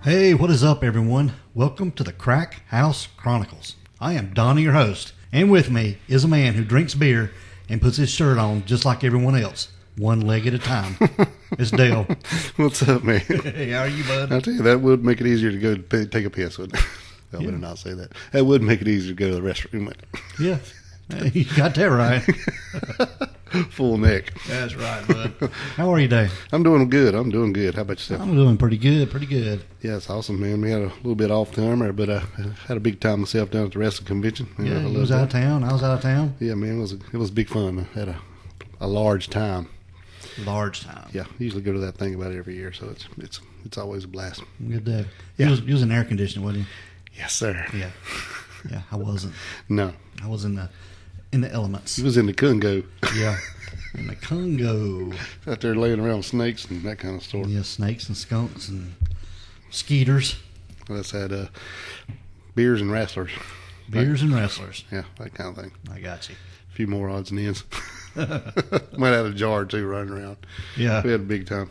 Hey, what is up, everyone? Welcome to the Crack House Chronicles. I am Donnie, your host, and with me is a man who drinks beer and puts his shirt on just like everyone else, one leg at a time. It's Dale. What's up, man? Hey, how are you, bud? I'll tell you, that would make it easier to go take a piss, wouldn't it? I better not say that. That would make it easier to go to the restroom. Yeah, you got that right. Full neck. That's right, bud. How are you today? I'm doing good. How about yourself? I'm doing pretty good. Yeah, it's awesome, man. We had a little bit off time there, but I had a big time myself down at the wrestling convention. Yeah, you was out of town. I was out of town. Yeah, man, it was big fun. I had a large time. Large time. Yeah, I usually go to that thing about every year, so it's always a blast. Good day. Yeah. You was in air conditioning, wasn't you? Yes, sir. Yeah, I wasn't. No. I was in the elements. He was in the Congo. Yeah, in the Congo. Out there laying around with snakes and that kind of stuff. Yeah, snakes and skunks and skeeters. Let's had beers and wrestlers. Beers and wrestlers. Yeah, that kind of thing. I got you. A few more odds and ends. Might have a jar or two running around. Yeah. We had a big time.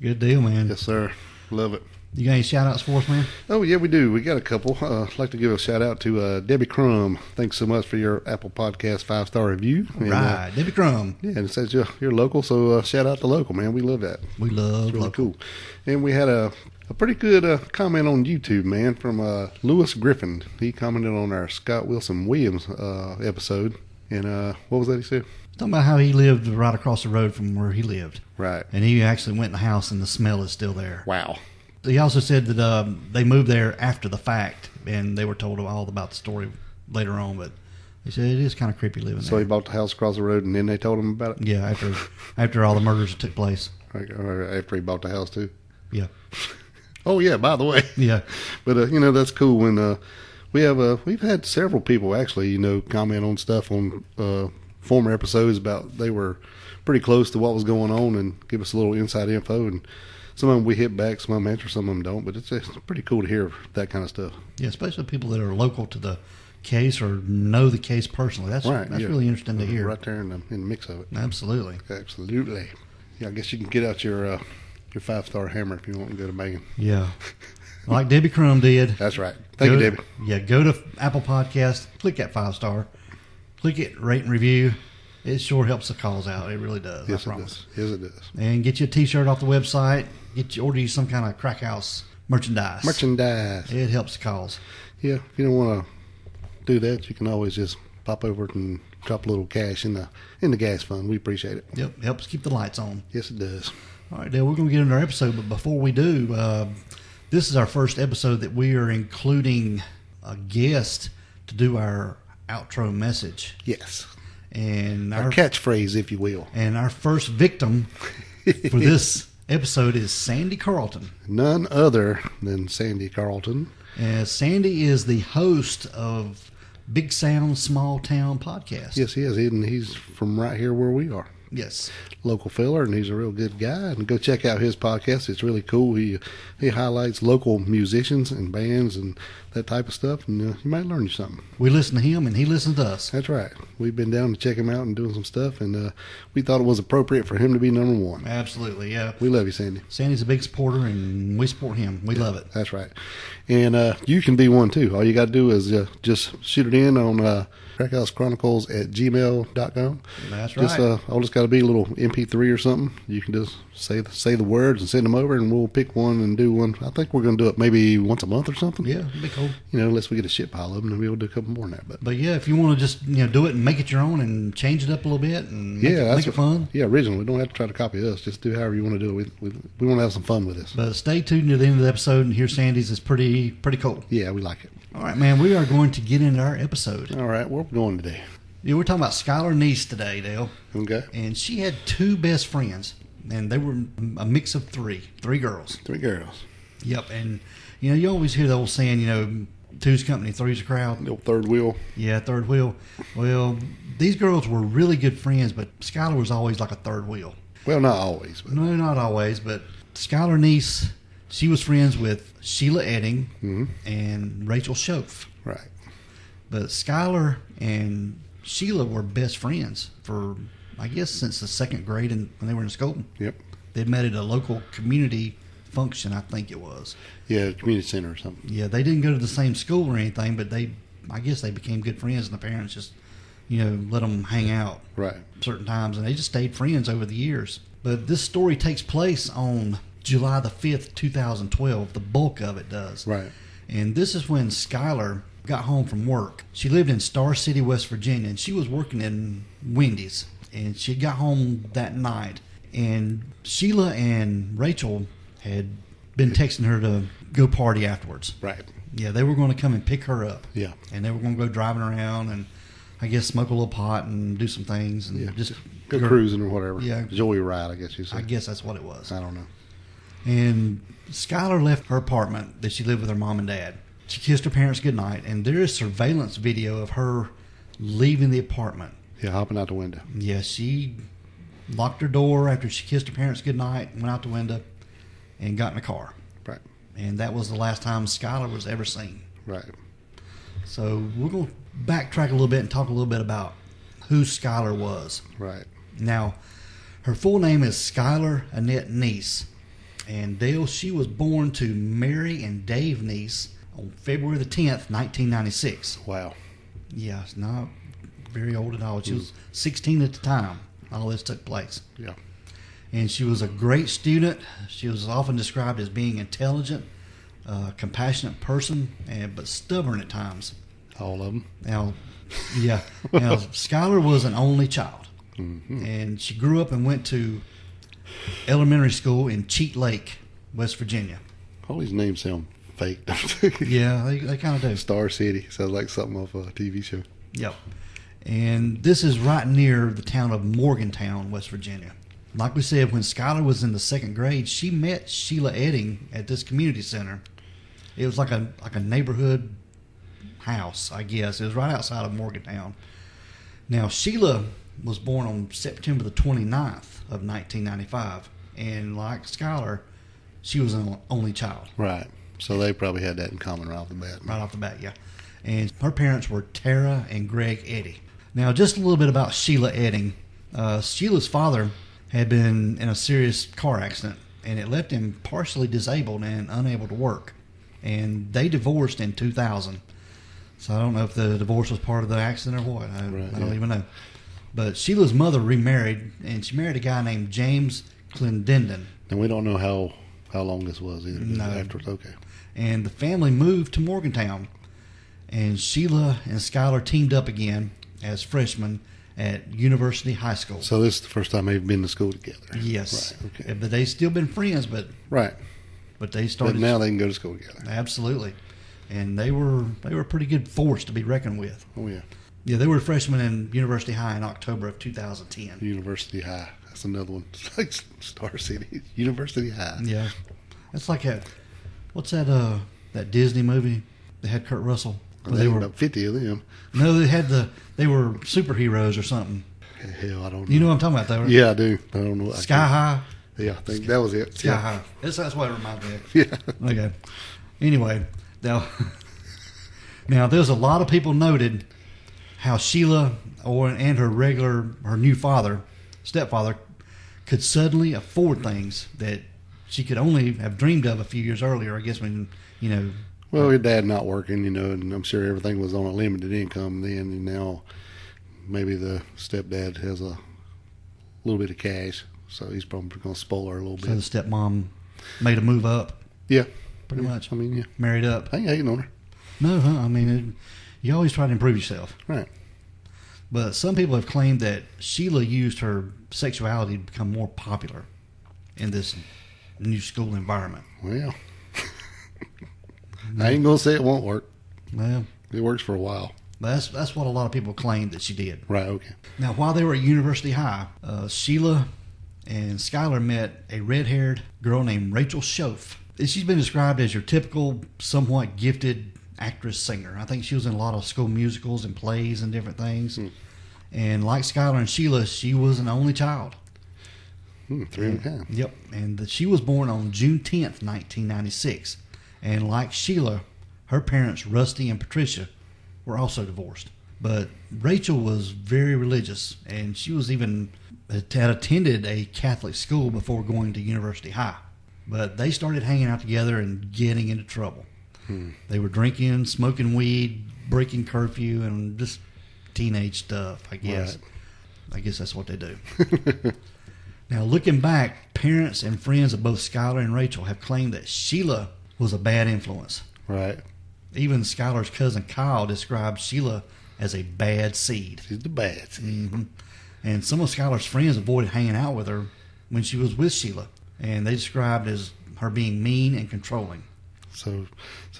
Good deal, man. Yes, sir. Love it. You got any shout-outs for us, man? Oh, yeah, we do. We got a couple. I'd like to give a shout-out to Debbie Crum. Thanks so much for your Apple Podcast 5-star review. And, right. Debbie Crum. Yeah, and it says you're local, so shout out to local, man. We love that. We love it's really local. Cool. And we had a pretty good comment on YouTube, man, from Lewis Griffin. He commented on our Scott Wilson Williams episode. And what was that he said? Talking about how he lived right across the road from where he lived. Right. And he actually went in the house and the smell is still there. Wow. He also said that they moved there after the fact, and they were told all about the story later on. But he said it is kind of creepy living there. So he bought the house across the road, and then they told him about it? Yeah, after all the murders took place. After he bought the house, too? Yeah. Oh, yeah, by the way. Yeah. But, that's cool when we've had several people actually, comment on stuff on former episodes about they were pretty close to what was going on and give us a little inside info. And some of them we hit back, some of them answer, some of them don't. But it's pretty cool to hear that kind of stuff. Yeah, especially people that are local to the case or know the case personally. That's right. That's really interesting to hear. Right there in the mix of it. Absolutely. Yeah, I guess you can get out your 5-star hammer if you want to go to banging. Yeah. Like Debbie Crum did. That's right. Thank you, Debbie. Yeah, go to Apple Podcast, click that 5-star, click it, rate and review. It sure helps the cause out. It really does. Yes, I promise. Yes, it does. And get you a T-shirt off the website. Order you some kind of Crack House merchandise. It helps the cause. Yeah, if you don't want to do that, you can always just pop over and drop a little cash in the gas fund. We appreciate it. Yep, helps keep the lights on. Yes, it does. All right, Dale, we're going to get into our episode, but before we do, this is our first episode that we are including a guest to do our outro message. Yes. And our catchphrase, if you will. And our first victim for this episode is Sandy Carlton. None other than Sandy Carlton. Sandy is the host of Big Sound Small Town podcast. Yes, he is. And he's from right here where we are. Yes. Local fella, and he's a real good guy. And go check out his podcast. It's really cool. He highlights local musicians and bands and that type of stuff, and you might learn something. We listen to him, and he listens to us. That's right. We've been down to check him out and doing some stuff, and we thought it was appropriate for him to be number one. Absolutely, yeah. We love you, Sandy. Sandy's a big supporter, and we support him. We love it. That's right. And you can be one, too. All you got to do is just shoot it in on Crack House Chronicles at gmail.com. That's right. All just got to be a little MP3 or something. You can just say the words and send them over, and we'll pick one and do one. I think we're going to do it maybe once a month or something. Yeah, it'd be cool. Unless we get a shit pile of them, then we'll do a couple more than that. But yeah, if you want to just do it and make it your own and change it up a little bit and make it fun. Yeah, original. We don't have to try to copy us. Just do however you want to do it. We want to have some fun with this. But stay tuned to the end of the episode and hear Sandy's is pretty cool. Yeah, we like it. All right, man, we are going to get into our episode. All right, where are we going today? Yeah, we're talking about Skylar Neese today, Dale. Okay. And she had two best friends, and they were a mix of three girls. Three girls. Yep, and you always hear the old saying, two's company, three's a crowd. The old third wheel. Yeah, third wheel. Well, these girls were really good friends, but Skylar was always like a third wheel. Well, not always. But. No, not always, but Skylar Neese, she was friends with Sheila Edding and Rachel Schoaf. Right. But Skylar and Sheila were best friends for, I guess, since the second grade when they were in school. Yep. They'd met at a local community function, I think it was. Yeah, community center or something. Yeah, they didn't go to the same school or anything, but I guess they became good friends, and the parents just, let them hang out Right. certain times, and they just stayed friends over the years. But this story takes place on July the 5th, 2012. The bulk of it does. Right. And this is when Skylar got home from work. She lived in Star City, West Virginia, and she was working in Wendy's. And she got home that night. And Sheila and Rachel had been texting her to go party afterwards. Right. Yeah, they were going to come and pick her up. Yeah. And they were going to go driving around and, I guess, smoke a little pot and do some things. And just go cruising or whatever. Yeah. Joyride, I guess you say. I guess that's what it was. I don't know. And Skylar left her apartment that she lived with her mom and dad. She kissed her parents goodnight, and there is surveillance video of her leaving the apartment. Yeah, hopping out the window. Yeah, she locked her door after she kissed her parents goodnight, went out the window, and got in a car. Right. And that was the last time Skylar was ever seen. Right. So we're going to backtrack a little bit and talk a little bit about who Skylar was. Right. Now, her full name is Skylar Annette Neese. And Dale, she was born to Mary and Dave Neese on February the 10th, 1996. Wow. Yeah, it's not very old at all. She was 16 at the time all this took place. Yeah. And she was a great student. She was often described as being intelligent, compassionate person, but stubborn at times. All of them. Now, yeah. Now, Skylar was an only child. Mm-hmm. And she grew up and went to elementary school in Cheat Lake, West Virginia. All these names sound fake, don't they? Yeah, they kind of do. Star City sounds like something off a TV show. Yep. And this is right near the town of Morgantown, West Virginia. Like we said, when Skylar was in the second grade, she met Sheila Edding at this community center. It was like a neighborhood house, I guess. It was right outside of Morgantown. Now, Sheila was born on September the 29th of 1995. And like Skylar, she was an only child. Right. So they probably had that in common right off the bat. Right off the bat, yeah. And her parents were Tara and Greg Eddy. Now, just a little bit about Sheila Edding. Sheila's father had been in a serious car accident, and it left him partially disabled and unable to work. And they divorced in 2000. So I don't know if the divorce was part of the accident or what. I don't even know. But Sheila's mother remarried, and she married a guy named James Clendenden. And we don't know how long this was either. No. Afterwards, okay. And the family moved to Morgantown. And Sheila and Skylar teamed up again as freshmen at University High School. So this is the first time they've been to school together. Yes. Right. Okay. But they've still been friends, but Right. they started. But now they can go to school together. Absolutely. And they were a pretty good force to be reckoned with. Oh yeah. Yeah, they were freshmen in University High in October of 2010. University High. That's another one. It's like Star City. University High. Yeah. It's like what's that Disney movie that had Kurt Russell? They were about 50 of them. No, they were superheroes or something. Hell, I don't know. You know what I'm talking about, though? Right? Yeah, I do. I don't know. Sky High. Yeah, I think that was it. Sky High. That's what it reminds me of. Yeah. Okay. Anyway, now there's a lot of people noted how Sheila and her new stepfather, could suddenly afford things that she could only have dreamed of a few years earlier. I guess when Well, your dad not working, and I'm sure everything was on a limited income then, and now maybe the stepdad has a little bit of cash, so he's probably going to spoil her a little bit. So the stepmom made a move up. Yeah. Pretty much. I mean, yeah. Married up. I ain't hating on her. No, huh? I mean, you always try to improve yourself. Right. But some people have claimed that Sheila used her sexuality to become more popular in this new school environment. Well, I ain't going to say it won't work. Well, it works for a while. That's what a lot of people claim that she did. Right, okay. Now, while they were at University High, Sheila and Skylar met a red-haired girl named Rachel Schoaf. She's been described as your typical, somewhat gifted actress-singer. I think she was in a lot of school musicals and plays and different things. And like Skylar and Sheila, she was an only child. Three of a kind. Yep. And she was born on June 10th, 1996. And like Sheila, her parents, Rusty and Patricia, were also divorced. But Rachel was very religious, and she was had attended a Catholic school before going to University High. But they started hanging out together and getting into trouble. They were drinking, smoking weed, breaking curfew, and just teenage stuff, I guess. Right. I guess that's what they do. Now, looking back, parents and friends of both Skylar and Rachel have claimed that Sheila was a bad influence. Right. Even Skylar's cousin Kyle described Sheila as a bad seed. She's the bad seed. Mm-hmm. And some of Skylar's friends avoided hanging out with her when she was with Sheila, and they described as her being mean and controlling. So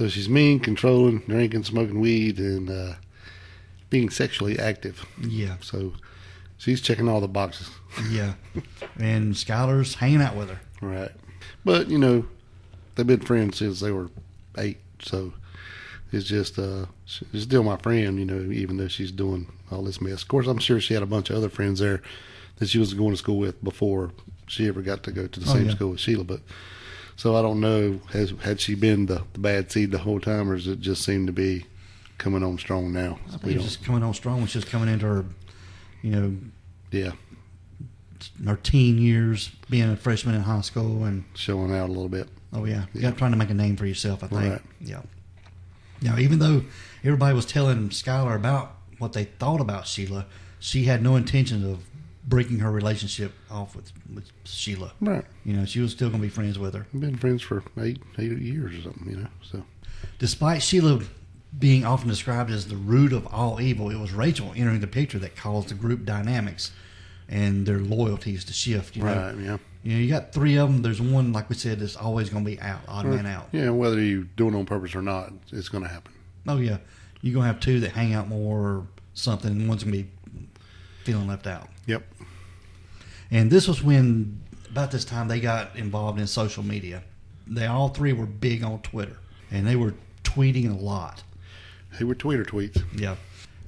she's mean, controlling, drinking, smoking weed, and being sexually active. Yeah. So she's checking all the boxes. Yeah. And Skylar's hanging out with her. Right. But, you know, they've been friends since they were 8, so it's just she's still my friend, you know, even though she's doing all this mess. Of course, I'm sure she had a bunch of other friends there that she was going to school with before she ever got to go to the same school with Sheila. But so I don't know, had she been the bad seed the whole time, or does it just seem to be coming on strong now? I think it's just coming on strong. It's just coming into her, you know, her teen years, being a freshman in high school and showing out a little bit. Oh yeah, you got trying to make a name for yourself, I think. Right. Yeah. Now, even though everybody was telling Skylar about what they thought about Sheila, she had no intention of breaking her relationship off with Sheila. Right. You know, she was still going to be friends with her. We've been friends for 8 years or something, you know. So, despite Sheila being often described as the root of all evil, it was Rachel entering the picture that caused the group dynamics and their loyalties to shift. You know? Right, yeah. You know, you got 3 of them. There's one, like we said, that's always going to be out, odd man out. Yeah, whether you do it on purpose or not, it's going to happen. Oh, yeah. You're going to have 2 that hang out more or something, and one's going to be feeling left out. Yep. And this was when, about this time, they got involved in social media. They all 3 were big on Twitter, and they were tweeting a lot. They were Twitter tweets. Yeah.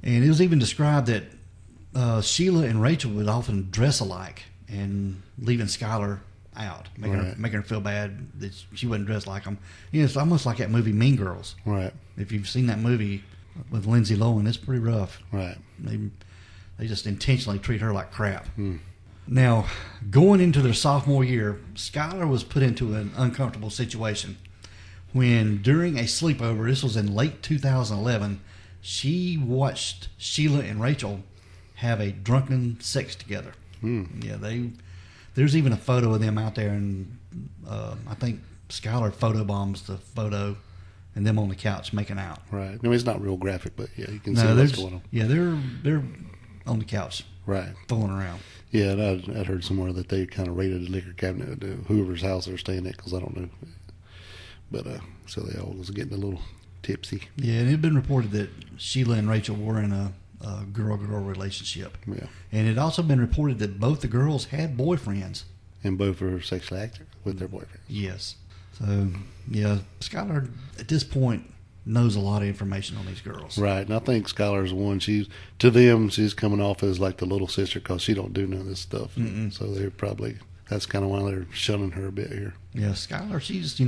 And it was even described that Sheila and Rachel would often dress alike and leaving Skylar out, making her feel bad that she wouldn't dress like them. You know, it's almost like that movie Mean Girls. Right. If you've seen that movie with Lindsay Lohan, it's pretty rough. Right. They just intentionally treat her like crap. Now, going into their sophomore year, Skylar was put into an uncomfortable situation when, during a sleepover, this was in late 2011, she watched Sheila and Rachel have a drunken sex together. Yeah, there's even a photo of them out there, and I think Skylar photobombs the photo and them on the couch making out. Right. No, it's not real graphic, but yeah, you can see what's going on. Yeah, they're on the couch, right, fooling around. Yeah, and I'd heard somewhere that they kind of raided the liquor cabinet at whoever's house they're staying at, because I don't know. But so they all was getting a little tipsy. Yeah, and it had been reported that Sheila and Rachel were in a girl-girl relationship. Yeah. And it had also been reported that both the girls had boyfriends. And both were sexually active with their boyfriends. Yes. So, yeah, Skylar, at this point, knows a lot of information on these girls. Right. And I think Skylar's the one. To them, she's coming off as like the little sister because she don't do none of this stuff. Mm-mm. So they're probably, that's kind of why they're shunning her a bit here. Yeah, Skylar, she's,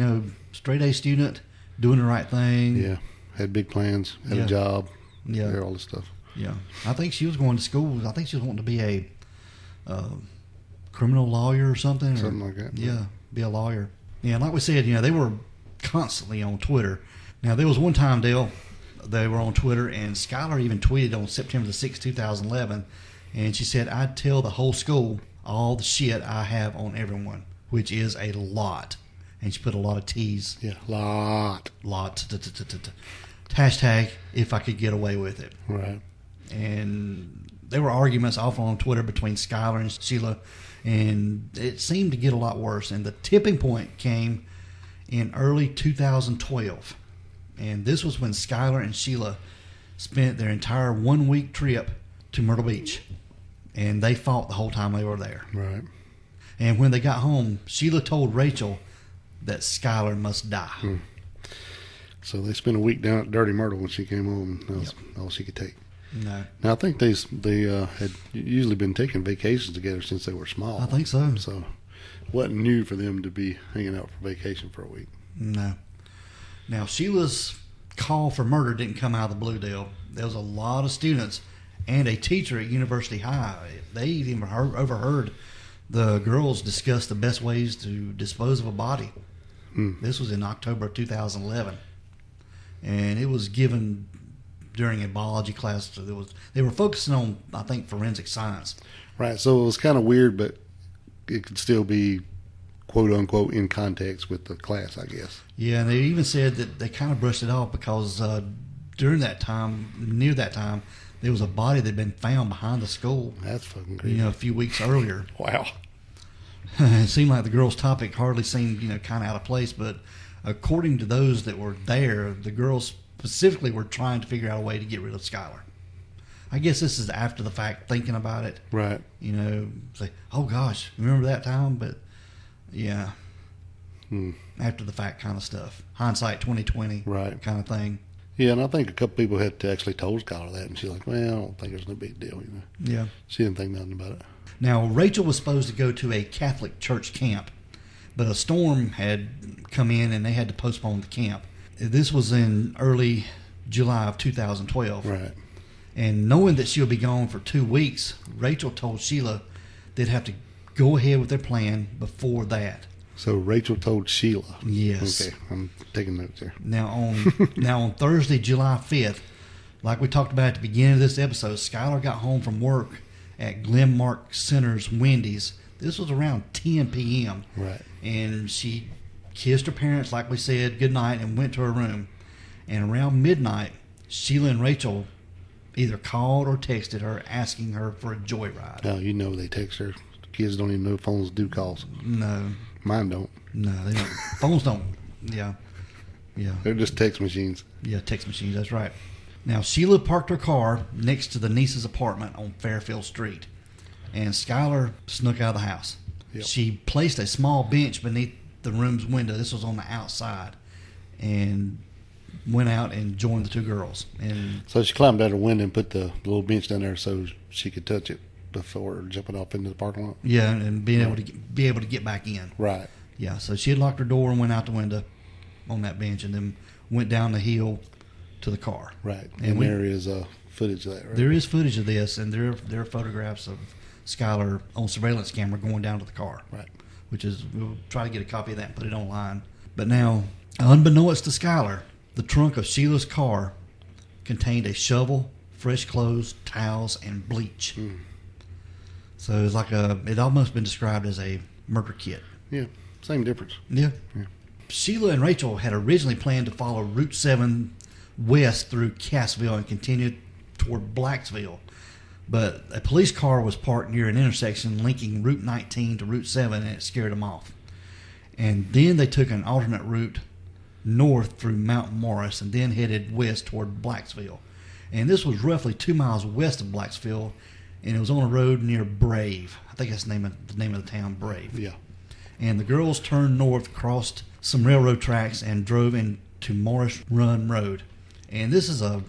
straight A student, doing the right thing. Yeah. Had big plans, had a job. Yeah. All this stuff. Yeah. I think she was going to school. I think she was wanting to be a criminal lawyer or something. Something like that. Yeah, be a lawyer. Yeah, and like we said, they were constantly on Twitter. Now, there was one time, Dale, they were on Twitter, and Skylar even tweeted on September the 6th, 2011, and she said, "I'd tell the whole school all the shit I have on everyone," which is a lot. And she put a lot of T's. Yeah, lot. Hashtag, if I could get away with it. Right. And there were arguments off on Twitter between Skylar and Sheila, and it seemed to get a lot worse. And the tipping point came in early 2012. And this was when Skylar and Sheila spent their entire 1-week trip to Myrtle Beach. And they fought the whole time they were there. Right. And when they got home, Sheila told Rachel that Skylar must die. So they spent a week down at Dirty Myrtle when she came home. That was all she could take. No. Now, I think they had usually been taking vacations together since they were small. I think so. So it wasn't new for them to be hanging out for vacation for a week. No. Now, Sheila's call for murder didn't come out of the blue, Dale. There was a lot of students and a teacher at University High. They even overheard The girls discussed the best ways to dispose of a body. This was in October of 2011, and it was given during a biology class. So they were focusing on, I think, forensic science. Right. So it was kind of weird, but it could still be quote unquote in context with the class, I guess. Yeah, and they even said that they kind of brushed it off because near that time, there was a body that had been found behind the school. That's fucking crazy. A few weeks earlier. Wow. It seemed like the girls' topic hardly seemed, kind of out of place, but according to those that were there, the girls specifically were trying to figure out a way to get rid of Skylar. I guess this is after the fact, thinking about it. Right. Say, oh gosh, remember that time? But yeah, after the fact kind of stuff. Hindsight 2020, right, kind of thing. Yeah, and I think a couple people had actually told Skylar that, and she's like, well, I don't think it's no big deal. Yeah. She didn't think nothing about it. Now, Rachel was supposed to go to a Catholic church camp, but a storm had come in and they had to postpone the camp. This was in early July of 2012. Right. And knowing that she'll be gone for 2 weeks, Rachel told Sheila they'd have to go ahead with their plan before that. So Rachel told Sheila. Yes. Okay, I'm taking notes here. Now on Thursday, July 5th, like we talked about at the beginning of this episode, Skylar got home from work at Glenmark Center's Wendy's. This was around 10 p.m. Right. And she kissed her parents, like we said, goodnight, and went to her room. And around midnight, Sheila and Rachel either called or texted her asking her for a joyride. Oh, they text her. Kids don't even know phones do calls. No. Mine don't. No, they don't. Phones don't. Yeah. Yeah. They're just text machines. Yeah, text machines, that's right. Now, Sheila parked her car next to the Neese's apartment on Fairfield Street, and Skylar snuck out of the house. Yep. She placed a small bench beneath the room's window. This was on the outside, and went out and joined the two girls. And so she climbed out her window and put the little bench down there so she could touch it before jumping off into the parking lot. Yeah, and being able to get back in. Right. Yeah, so she had locked her door and went out the window on that bench, and then went down the hill to the car. Right. And there is footage of that, right? There is footage of this, and there are photographs of Skylar on surveillance camera going down to the car. Right. Which is, we'll try to get a copy of that and put it online. But now, unbeknownst to Skylar, the trunk of Sheila's car contained a shovel, fresh clothes, towels, and bleach. So it's it almost been described as a murder kit. Yeah, same difference. Yeah. Sheila and Rachel had originally planned to follow Route 7 west through Cassville and continue toward Blacksville. But a police car was parked near an intersection linking Route 19 to Route 7, and it scared them off. And then they took an alternate route north through Mount Morris and then headed west toward Blacksville. And this was roughly 2 miles west of Blacksville, and it was on a road near Brave. I think that's the name of the town, Brave. Yeah. And the girls turned north, crossed some railroad tracks, and drove into Morris Run Road. And this is a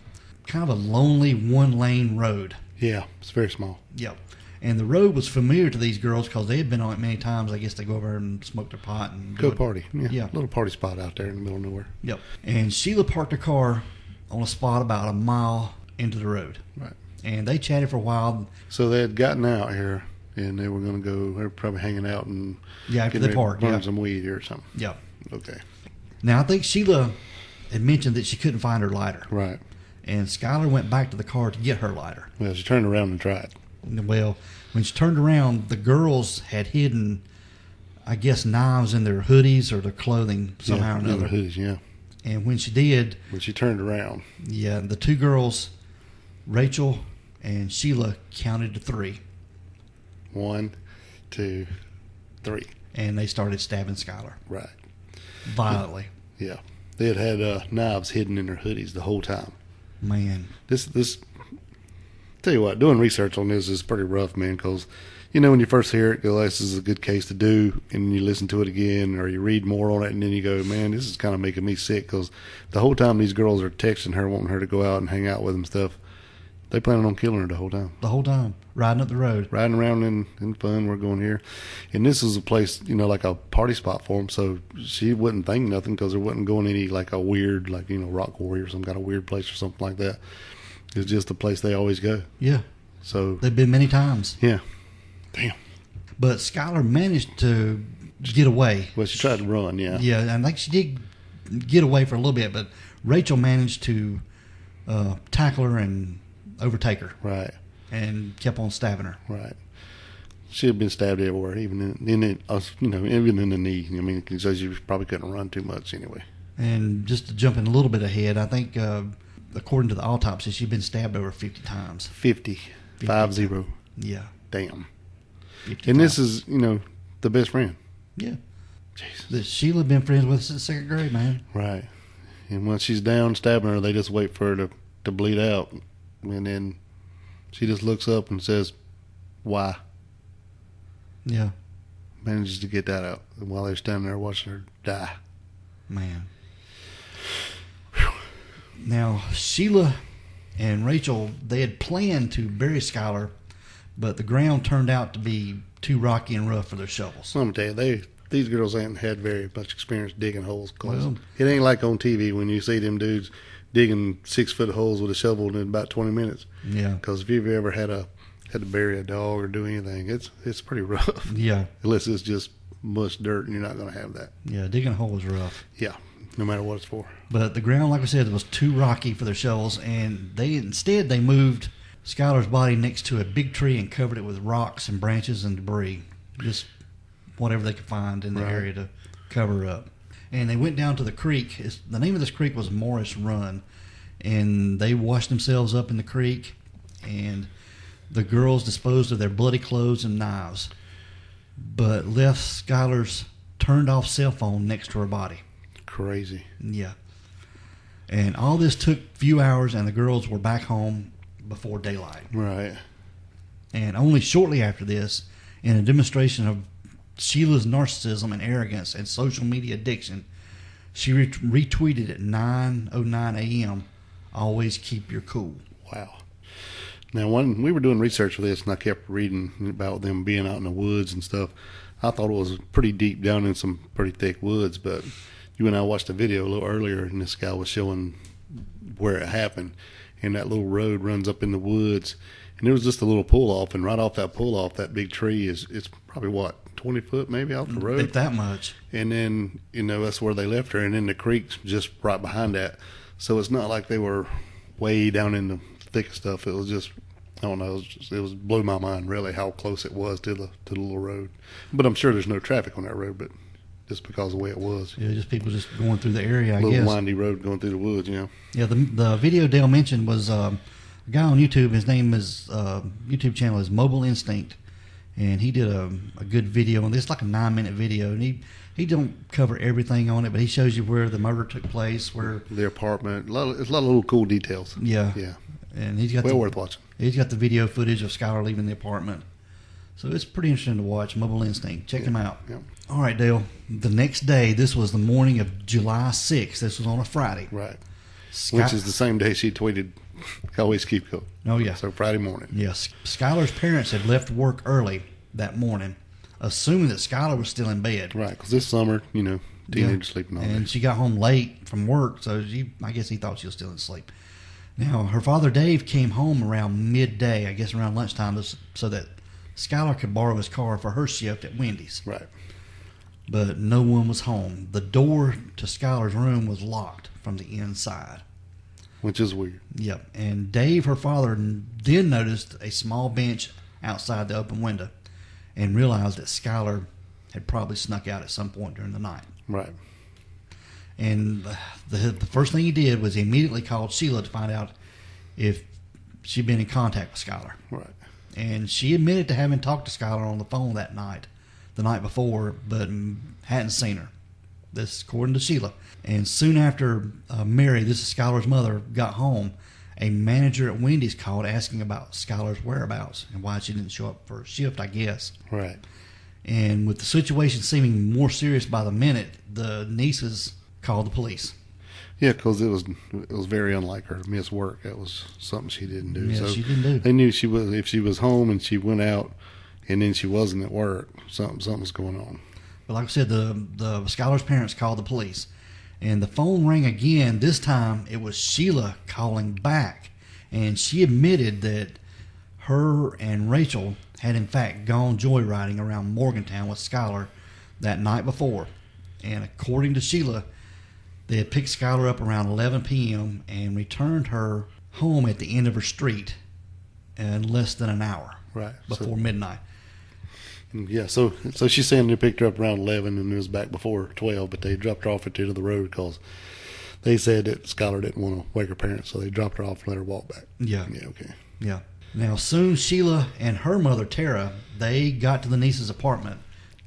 kind of a lonely one-lane road. Yeah, it's very small. Yep. And the road was familiar to these girls because they had been on it many times. I guess they go over and smoke their pot and go party. Yeah. Little party spot out there in the middle of nowhere. Yep. And Sheila parked her car on a spot about a mile into the road. Right. And they chatted for a while. So they had gotten out here, and they were going to go. They were probably hanging out and after the park, burn some weed or something. Yep. Okay. Now I think Sheila had mentioned that she couldn't find her lighter. Right. And Skylar went back to the car to get her lighter. Well, she turned around and tried. Well, when she turned around, the girls had hidden, I guess, knives in their hoodies or their clothing somehow or another. In their hoodies, yeah. And when she did... When she turned around. Yeah, the two girls, Rachel and Sheila, counted to 3. 1, 2, 3. And they started stabbing Skylar. Right. Violently. Yeah. They had knives hidden in their hoodies the whole time. Man. This tell you what, doing research on this is pretty rough, man, because, when you first hear it, you go, this is a good case to do, and you listen to it again, or you read more on it, and then you go, man, this is kind of making me sick, because the whole time these girls are texting her, wanting her to go out and hang out with them and stuff, they planning on killing her the whole time. The whole time. Riding up the road. Riding around in fun, we're going here. And this is a place, like a party spot for them, so she wouldn't think nothing, because there wasn't going any, like a weird, rock quarry or some kind of weird place or something like that. It's just a place they always go. Yeah. So they've been many times. Yeah. Damn. But Skylar managed to get away. Well, she tried to run, yeah. Yeah, I think she did get away for a little bit, but Rachel managed to tackle her and overtake her. Right. And kept on stabbing her. Right. She had been stabbed everywhere, even even in the knee. I mean, because she probably couldn't run too much anyway. And just to jump in a little bit ahead, I think according to the autopsy, she'd been stabbed over 50 times. 50. 50. Yeah. Damn. 50 and times. This is, the best friend. Yeah. Jesus. Sheila had been friends with us since 2nd grade, man. Right. And when she's down stabbing her, they just wait for her to bleed out. And then she just looks up and says, "Why?" Yeah. Manages to get that out while they're standing there watching her die. Man. Whew. Now, Sheila and Rachel, they had planned to bury Skylar, but the ground turned out to be too rocky and rough for their shovels. So I'm going to tell you, these girls ain't had very much experience digging holes. Cause Well, it ain't like on TV when you see them dudes digging 6-foot holes with a shovel in about 20 minutes. yeah. Because if you've ever had to bury a dog or do anything, it's pretty rough. Yeah. Unless it's just mush dirt, and you're not going to have that. Yeah, digging a hole is rough. Yeah, no matter what it's for. But the ground, like I said, was too rocky for their shovels, and they moved Skylar's body next to a big tree and covered it with rocks and branches and debris. Just whatever they could find in the area to cover up. And they went down to the creek. The name of this creek was Morris Run. And they washed themselves up in the creek. And the girls disposed of their bloody clothes and knives. But left Skylar's turned off cell phone next to her body. Crazy. Yeah. And all this took a few hours, and the girls were back home before daylight. Right. And only shortly after this, in a demonstration of Sheila's narcissism and arrogance and social media addiction, she retweeted at 9:09 a.m., "Always keep your cool." Wow. Now, when we were doing research for this, and I kept reading about them being out in the woods and stuff, I thought it was pretty deep down in some pretty thick woods. But you and I watched a video a little earlier, and this guy was showing where it happened. And that little road runs up in the woods, and there was just a little pull off, and right off that pull off, that big tree it's probably 20 foot maybe off the road. If that much. And then that's where they left her, and then the creek's just right behind that. So it's not like they were way down in the thick stuff. It was just, I don't know, it was blew my mind really how close it was to the little road. But I'm sure there's no traffic on that road, but just because of the way it was. Yeah, just people just going through the area, I guess. Little guess. windy road going through the woods, Yeah, the video Dale mentioned was a guy on YouTube. His name is YouTube channel is Mobile Instinct, and he did a good video, and it's like a 9-minute video, and he don't cover everything on it, but he shows you where the murder took place, where the apartment. It's a lot of little cool details. Yeah, yeah, and he's got worth watching. He's got the video footage of Skylar leaving the apartment, so it's pretty interesting to watch. Mobile Instinct, check him out. Yeah. All right, Dale. The next day, this was the morning of July 6th. This was on a Friday. Right. Which is the same day she tweeted, "Always keep cool." Oh, yeah. So Friday morning. Yes. Skylar's parents had left work early that morning, assuming that Skylar was still in bed. Right, because this summer, teenagers sleeping all day. And she got home late from work, so I guess he thought she was still asleep. Now, her father, Dave, came home around midday, I guess around lunchtime, so that Skylar could borrow his car for her shift at Wendy's. Right. But no one was home. The door to Skylar's room was locked from the inside. Which is weird. Yep. And Dave, her father, then noticed a small bench outside the open window and realized that Skylar had probably snuck out at some point during the night. Right. And the first thing he did was he immediately called Sheila to find out if she'd been in contact with Skylar. Right. And she admitted to having talked to Skylar on the phone that night, the night before, but hadn't seen her. This according to Sheila. And soon after Mary, this is Skylar's mother, got home, a manager at Wendy's called asking about Skylar's whereabouts and why she didn't show up for her shift, I guess. Right. And with the situation seeming more serious by the minute, the Neeses called the police. Yeah, because it was very unlike her to miss work. That was something she didn't do. Yeah, so she didn't do. They knew if she was home and she went out, and then she wasn't at work, something was going on. But like I said, the Skylar's parents called the police, and the phone rang again. This time it was Sheila calling back, and she admitted that her and Rachel had in fact gone joyriding around Morgantown with Skylar that night before. And according to Sheila, they had picked Skylar up around 11 p.m. and returned her home at the end of her street in less than an hour before midnight. Yeah, so she's saying they picked her up around 11 and it was back before 12, but they dropped her off at the end of the road because they said that Skylar didn't want to wake her parents, so they dropped her off and let her walk back. Yeah. Yeah, okay. Yeah. Now, soon Sheila and her mother, Tara, they got to the Neese's apartment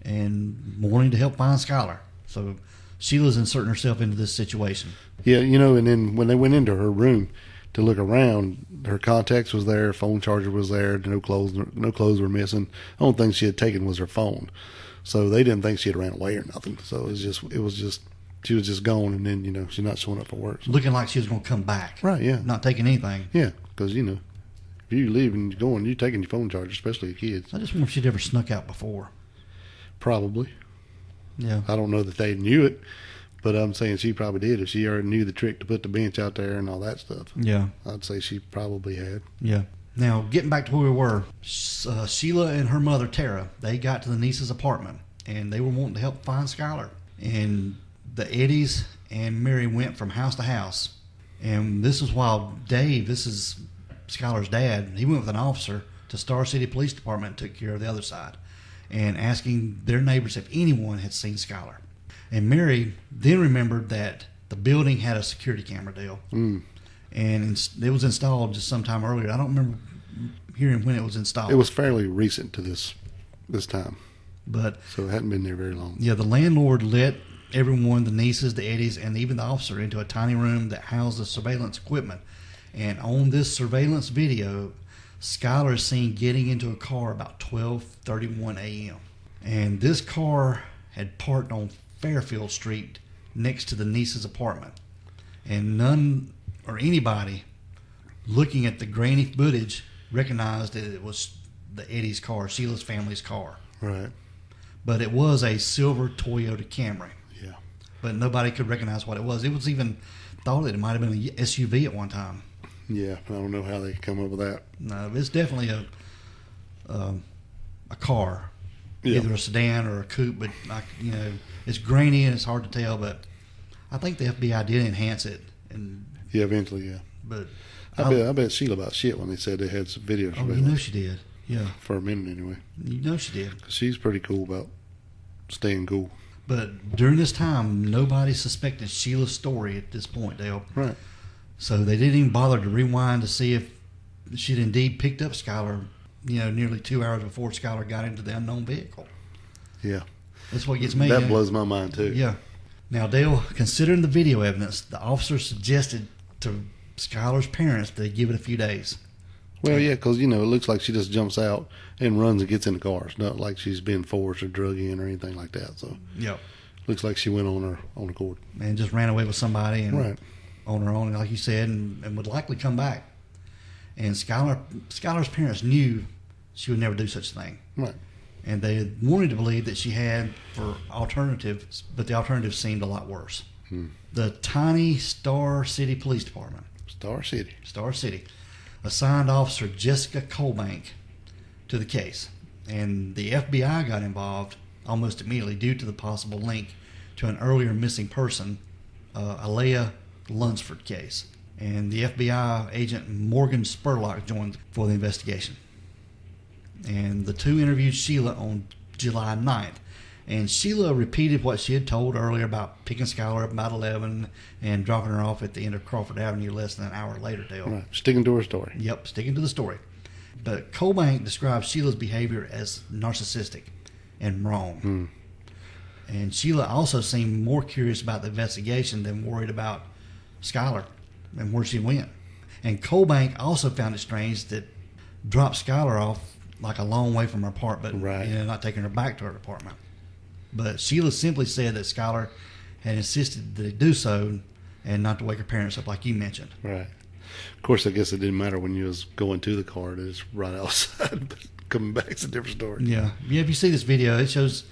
and wanting to help find Skylar. So Sheila's inserting herself into this situation. Yeah, and then when they went into her room to look around, her contacts was there, phone charger was there, no clothes were missing. The only thing she had taken was her phone. So they didn't think she had ran away or nothing. So it was just she was just gone, and then she's not showing up for work. So. Looking like she was going to come back. Right, yeah. Not taking anything. Yeah, because if you leave and you're going, you're taking your phone charger, especially your kids. I just wonder if she'd ever snuck out before. Probably. Yeah. I don't know that they knew it, but I'm saying she probably did. If she already knew the trick to put the bench out there and all that stuff, yeah, I'd say she probably had. Yeah. Now, getting back to where we were, Sheila and her mother, Tara, they got to the Neese's apartment, and they were wanting to help find Skylar. And the Eddies and Mary went from house to house. And this is while Dave, this is Skylar's dad, he went with an officer to Star City Police Department and took care of the other side, and asking their neighbors if anyone had seen Skylar. And Mary then remembered that the building had a security camera deal. And it was installed just sometime earlier. I don't remember hearing when it was installed. It was fairly recent to this time. But so it hadn't been there very long. Yeah, the landlord let everyone, the Neeses, the Eddies, and even the officer into a tiny room that housed the surveillance equipment. And on this surveillance video, Skylar is seen getting into a car about 12:31 a.m. And this car had parked on Fairfield Street next to the Neese's apartment. And none or anybody looking at the grainy footage recognized that it was the Eddie's car, Sheila's family's car. Right. But it was a silver Toyota Camry. Yeah. But nobody could recognize what it was. It was even thought that it might have been a SUV at one time. Yeah, I don't know how they come up with that. No, it's definitely a car, yeah. Either a sedan or a coupe. But it's grainy and it's hard to tell. But I think the FBI did enhance it. And yeah, eventually, yeah. But I bet Sheila about shit when they said they had some video surveillance. You know she did. Yeah. For a minute, anyway. You know she did. 'Cause she's pretty cool about staying cool. But during this time, nobody suspected Sheila's story at this point, Dale. Right. So they didn't even bother to rewind to see if she'd indeed picked up Skylar, nearly 2 hours before Skylar got into the unknown vehicle. Yeah. That's what gets me. That blows my mind, too. Yeah. Now, Dale, considering the video evidence, the officer suggested to Skylar's parents that they give it a few days. Well, yeah, because, it looks like she just jumps out and runs and gets in the car. It's not like she's been forced or drug in or anything like that. So, yeah. Looks like she went on her own accord. And just ran away with somebody and right. On her own, like you said, and would likely come back. And Skylar's parents knew she would never do such a thing. Right. And they had wanted to believe that she had for alternatives, but the alternatives seemed a lot worse. The tiny Star City Police Department. Star City. Assigned Officer Jessica Colbank to the case. And the FBI got involved almost immediately due to the possible link to an earlier missing person, Alea Lunsford case. And the FBI agent Morgan Spurlock joined for the investigation. And the two interviewed Sheila on July 9th. And Sheila repeated what she had told earlier about picking Skylar up about 11 and dropping her off at the end of Crawford Avenue less than an hour later, Dale. Right. Sticking to her story. Yep, sticking to the story. But Colbank describes Sheila's behavior as narcissistic and wrong. And Sheila also seemed more curious about the investigation than worried about Skylar and where she went. And Colbank also found it strange that dropped Skylar off like a long way from her apartment, right. Not taking her back to her apartment. But Sheila simply said that Skylar had insisted that they do so and not to wake her parents up like you mentioned. Right. Of course, I guess it didn't matter when you was going to the car. It was right outside. But coming back, it's a different story. Yeah. If you see this video, it shows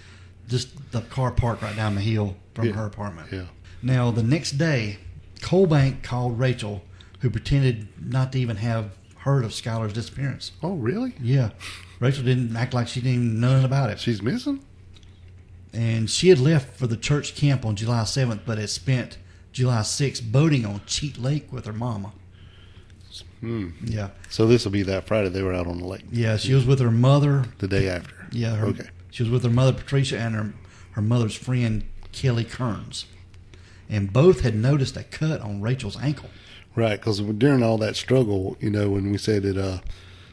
just the car parked right down the hill from her apartment. Yeah. Now, the next day, Colbank called Rachel, who pretended not to even have heard of Skylar's disappearance. Oh, really? Yeah. Rachel didn't act like she didn't even know nothing about it. She's missing? And she had left for the church camp on July 7th, but had spent July 6th boating on Cheat Lake with her mama. Yeah. So this will be that Friday they were out on the lake. Yeah, she was with her mother. The day after. Yeah. Okay. She was with her mother, Patricia, and her mother's friend, Kelly Kearns. And both had noticed a cut on Rachel's ankle. Right, because during all that struggle, when we said that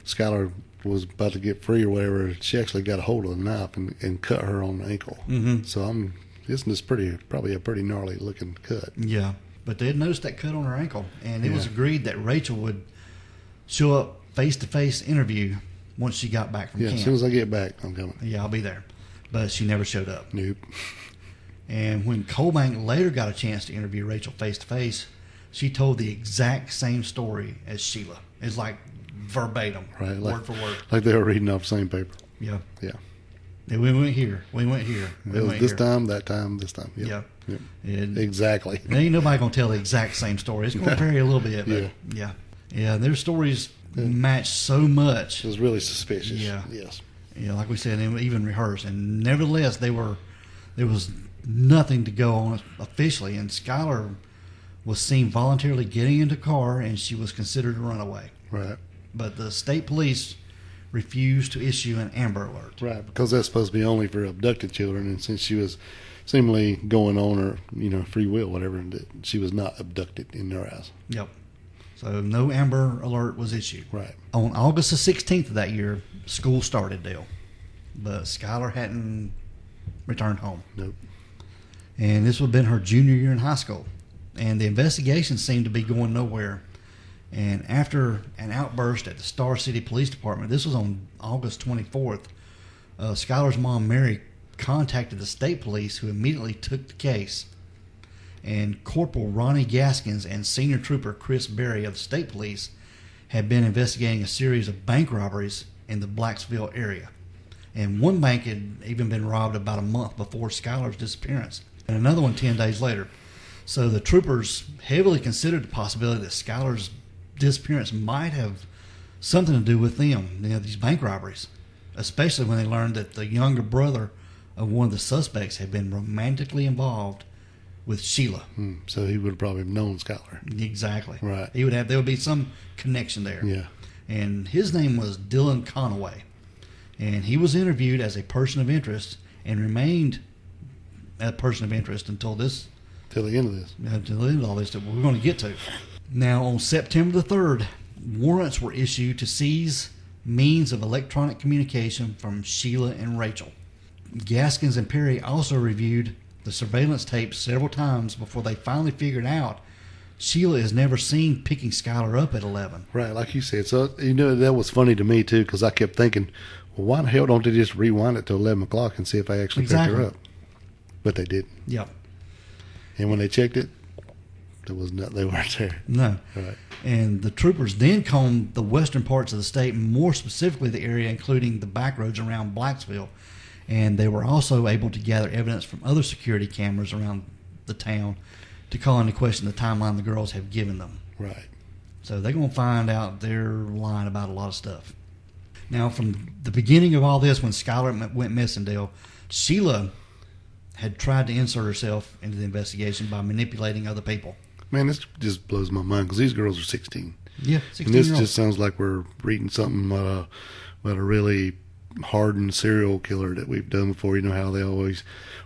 Skylar was about to get free or whatever, she actually got a hold of the knife and cut her on the ankle. Mm-hmm. So isn't this probably a pretty gnarly looking cut? Yeah, but they had noticed that cut on her ankle, and it was agreed that Rachel would show up face-to-face interview once she got back from camp. As soon as I get back, I'm coming. Yeah, I'll be there. But she never showed up. Nope. And when Colbank later got a chance to interview Rachel face-to-face, she told the exact same story as Sheila. It's like verbatim, right, word for word. Like they were reading off the same paper. Yeah. Yeah. And we went here. We went here. It was this time, that time, this time. Yep. Yeah. Yep. Exactly. Ain't nobody going to tell the exact same story. It's going to vary a little bit, but yeah. Yeah, their stories match so much. It was really suspicious. Yeah. Yes. Yeah, like we said, and even rehearsed. And nevertheless, there was nothing to go on officially, and Skylar was seen voluntarily getting into a car, and she was considered a runaway. Right. But the state police refused to issue an Amber Alert. Right, because that's supposed to be only for abducted children, and since she was seemingly going on her, free will, whatever, she was not abducted in their eyes. Yep. So no Amber Alert was issued. Right. On August the 16th of that year, school started, Dale. But Skylar hadn't returned home. Nope. And this would have been her junior year in high school. And the investigation seemed to be going nowhere. And after an outburst at the Star City Police Department, this was on August 24th, Skylar's mom, Mary, contacted the state police, who immediately took the case. And Corporal Ronnie Gaskins and Senior Trooper Chris Berry of the state police had been investigating a series of bank robberies in the Blacksville area. And one bank had even been robbed about a month before Skylar's disappearance, and another one 10 days later. So the troopers heavily considered the possibility that Skylar's disappearance might have something to do with them, these bank robberies, especially when they learned that the younger brother of one of the suspects had been romantically involved with Sheila. So he would have probably known Skylar. Exactly. Right. There would be some connection there. Yeah. And his name was Dylan Conaway. And he was interviewed as a person of interest and remained a person of interest until the end of all this that we're going to get to. Now, on September the 3rd, warrants were issued to seize means of electronic communication from Sheila and Rachel. Gaskins and Perry also reviewed the surveillance tapes several times before they finally figured out Sheila is never seen picking Skylar up at 11. Right, like you said. So, that was funny to me, too, because I kept thinking, well, why the hell don't they just rewind it to 11 o'clock and see if they actually picked her up? But they didn't. Yep. And when they checked it, they weren't there. No. Right. And the troopers then combed the western parts of the state, more specifically the area including the back roads around Blacksville. And they were also able to gather evidence from other security cameras around the town to call into question the timeline the girls have given them. Right. So they're going to find out they're lying about a lot of stuff. Now, from the beginning of all this, when Skylar went missing, Dale, Sheila had tried to insert herself into the investigation by manipulating other people. Man, this just blows my mind because these girls are 16. Yeah, 16 And this just sounds like we're reading something about a really hardened serial killer that we've done before. You know how they always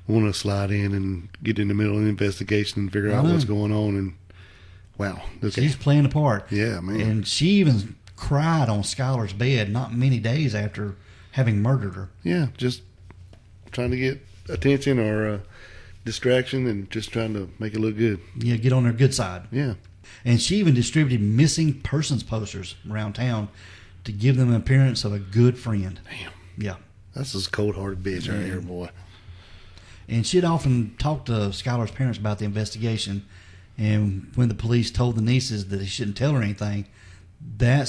want to slide in and get in the middle of an investigation and figure out what's going on. And wow, okay. She's playing a part. Yeah, man. And she even cried on Skylar's bed not many days after having murdered her. Yeah, just trying to get attention or distraction and just trying to make it look good. Yeah, get on her good side. Yeah. And she even distributed missing persons posters around town to give them an appearance of a good friend. Damn. Yeah. That's this cold-hearted bitch right here, boy. And she'd often talked to Skylar's parents about the investigation, and when the police told the nieces that they shouldn't tell her anything, that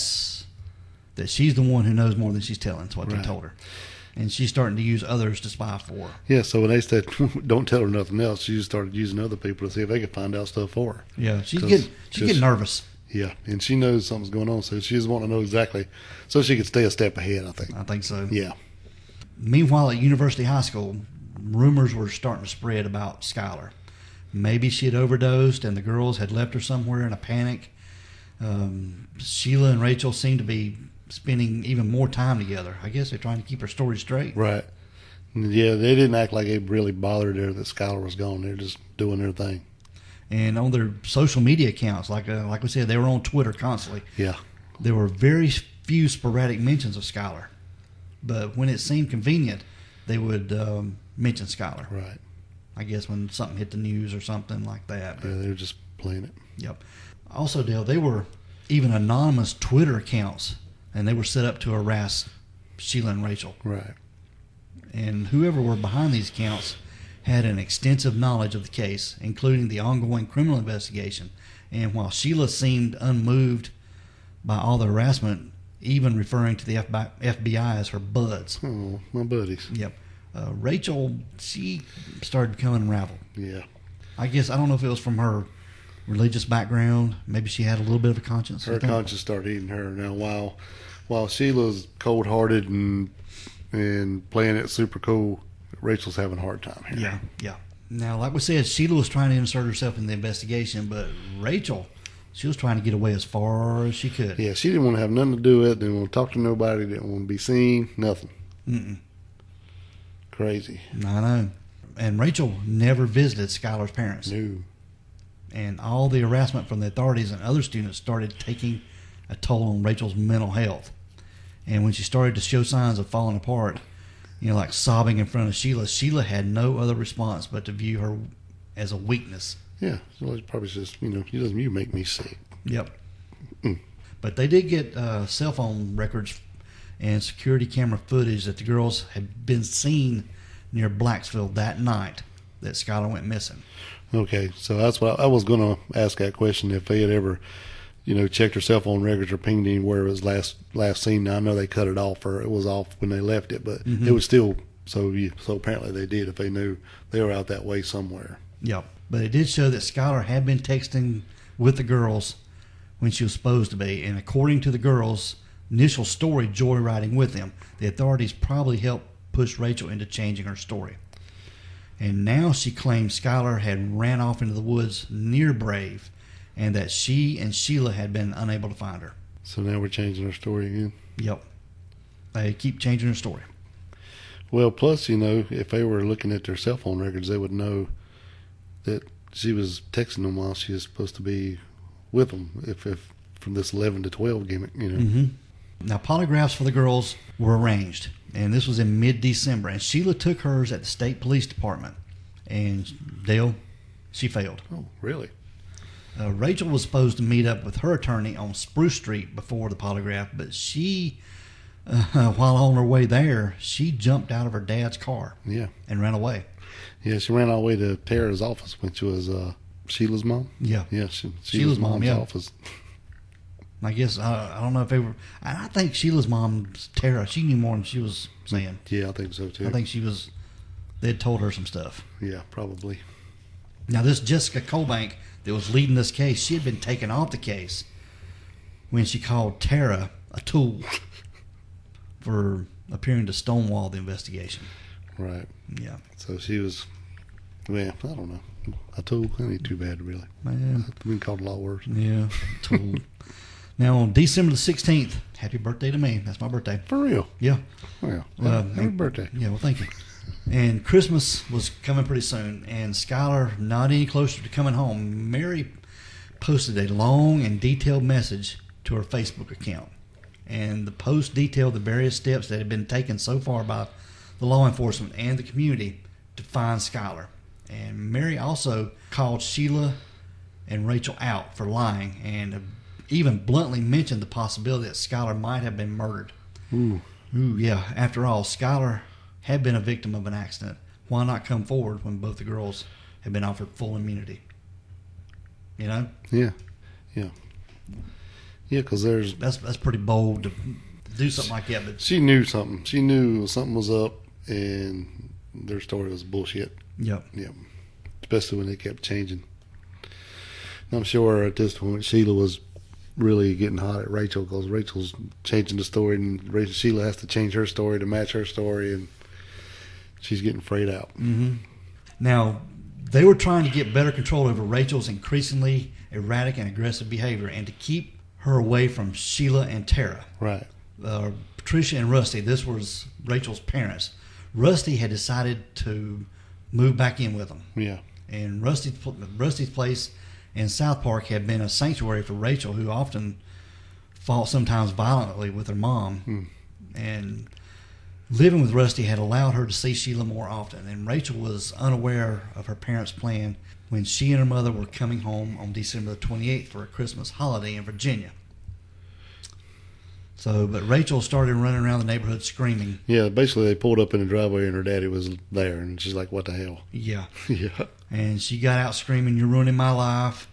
she's the one who knows more than she's telling. That's what they told her. And she's starting to use others to spy for her. Yeah, so when they said, don't tell her nothing else, she just started using other people to see if they could find out stuff for her. Yeah, she's getting nervous. Yeah, and she knows something's going on, so she's wanting to know exactly, so she could stay a step ahead, I think. I think so. Yeah. Meanwhile, at University High School, rumors were starting to spread about Skylar. Maybe she had overdosed and the girls had left her somewhere in a panic. Sheila and Rachel seemed to be spending even more time together. I guess they're trying to keep her story straight. Right. Yeah, they didn't act like it really bothered her that Skylar was gone. They're just doing their thing. And on their social media accounts, like we said, they were on Twitter constantly. Yeah. There were very few sporadic mentions of Skylar. But when it seemed convenient, they would mention Skylar. Right. I guess when something hit the news or something like that. Yeah, they were just playing it. Yep. Also, Dale, they were even anonymous Twitter accounts, and they were set up to harass Sheila and Rachel. Right. And whoever were behind these accounts had an extensive knowledge of the case, including the ongoing criminal investigation. And while Sheila seemed unmoved by all the harassment, even referring to the FBI as her buds. Oh, my buddies. Yep. Rachel, she started becoming unraveled. Yeah. I guess, I don't know if it was from her religious background. Maybe she had a little bit of a conscience. Her conscience started eating her. Now, while Sheila's cold-hearted and playing it super cool, Rachel's having a hard time here. Yeah, yeah. Now, like we said, Sheila was trying to insert herself in the investigation, but Rachel, she was trying to get away as far as she could. Yeah, she didn't want to have nothing to do with it, didn't want to talk to nobody, didn't want to be seen, nothing. Mm-mm. Crazy. I know. And Rachel never visited Skylar's parents. No. And all the harassment from the authorities and other students started taking a toll on Rachel's mental health. And when she started to show signs of falling apart, like sobbing in front of Sheila, Sheila had no other response but to view her as a weakness. Yeah, so it's probably just, you make me sick. Yep. But they did get cell phone records and security camera footage that the girls had been seen near Blacksville that night that Skylar went missing. Okay, so that's what I was going to ask that question, if they had ever, checked her cell phone records or pinged anywhere it was last seen. Now, I know they cut it off, or it was off when they left it, but it was still, so apparently they did if they knew they were out that way somewhere. Yep. But it did show that Skylar had been texting with the girls when she was supposed to be, and according to the girls' initial story, joyriding with them, the authorities probably helped push Rachel into changing her story. And now she claims Skylar had ran off into the woods near Brave, and that she and Sheila had been unable to find her. So now we're changing her story again? Yep. They keep changing her story. Well, plus, if they were looking at their cell phone records, they would know that she was texting them while she was supposed to be with them, if from this 11 to 12 gimmick, Mm-hmm. Now, polygraphs for the girls were arranged, and this was in mid-December, and Sheila took hers at the state police department, and Dale, she failed. Oh, really? Rachel was supposed to meet up with her attorney on Spruce Street before the polygraph, but she, while on her way there, she jumped out of her dad's car. Yeah. And ran away. Yeah, she ran all the way to Tara's office, which was Sheila's mom. Yeah. Yeah, Sheila's mom's mom, office. I guess, I don't know if they were, I think Sheila's mom, Tara, she knew more than she was saying. Yeah, I think so too. I think they'd told her some stuff. Yeah, probably. Now, this Jessica Colbank that was leading this case, she had been taken off the case when she called Tara a tool for appearing to stonewall the investigation. Right. Yeah. So she was, I don't know. A tool? That ain't too bad, really. Man. I've been called a lot worse. Yeah, tool. Now, on December the 16th, happy birthday to me. That's my birthday. For real? Yeah. Well, happy birthday. Yeah, well, thank you. And Christmas was coming pretty soon, and Skylar not any closer to coming home. Mary posted a long and detailed message to her Facebook account. And the post detailed the various steps that had been taken so far by the law enforcement and the community to find Skylar. And Mary also called Sheila and Rachel out for lying, and even bluntly mentioned the possibility that Skylar might have been murdered. Ooh, yeah. After all, Skylar had been a victim of an accident. Why not come forward when both the girls had been offered full immunity? Yeah. Yeah, because that's pretty bold to do something like that. But she knew something. She knew something was up, and their story was bullshit. Yep. Especially when they kept changing. I'm sure at this point Sheila was really getting hot at Rachel because Rachel's changing the story, and Sheila has to change her story to match her story, and she's getting frayed out. Mm-hmm. Now, they were trying to get better control over Rachel's increasingly erratic and aggressive behavior and to keep her away from Sheila and Tara. Right. Patricia and Rusty, this was Rachel's parents. Rusty had decided to move back in with them. Yeah. And Rusty's place in South Park had been a sanctuary for Rachel, who often fought sometimes violently with her mom. And living with Rusty had allowed her to see Sheila more often. And Rachel was unaware of her parents' plan when she and her mother were coming home on December the 28th for a Christmas holiday in Virginia. But Rachel started running around the neighborhood screaming. Yeah, basically they pulled up in the driveway and her daddy was there, and she's like, what the hell? Yeah. Yeah. And she got out screaming, "You're ruining my life."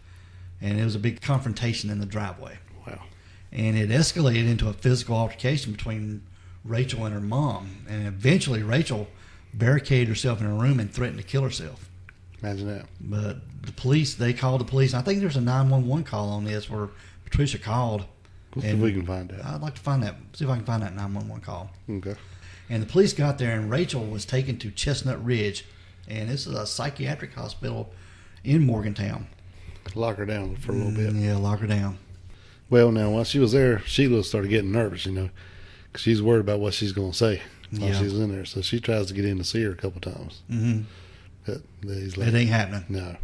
And it was a big confrontation in the driveway. Wow. And it escalated into a physical altercation between Rachel and her mom. And eventually Rachel barricaded herself in her room and threatened to kill herself. Imagine that. But they called the police. I think there's a 911 call on this where Patricia called. Let's see if we can find that. I'd like to find that. See if I can find that 911 call. Okay. And the police got there, and Rachel was taken to Chestnut Ridge, and this is a psychiatric hospital in Morgantown. Lock her down for a little bit. Yeah, lock her down. Well, now, while she was there, Sheila started getting nervous, because she's worried about what she's going to say while she's in there. So she tries to get in to see her a couple times. Mm-hmm. But he's It ain't happening. No.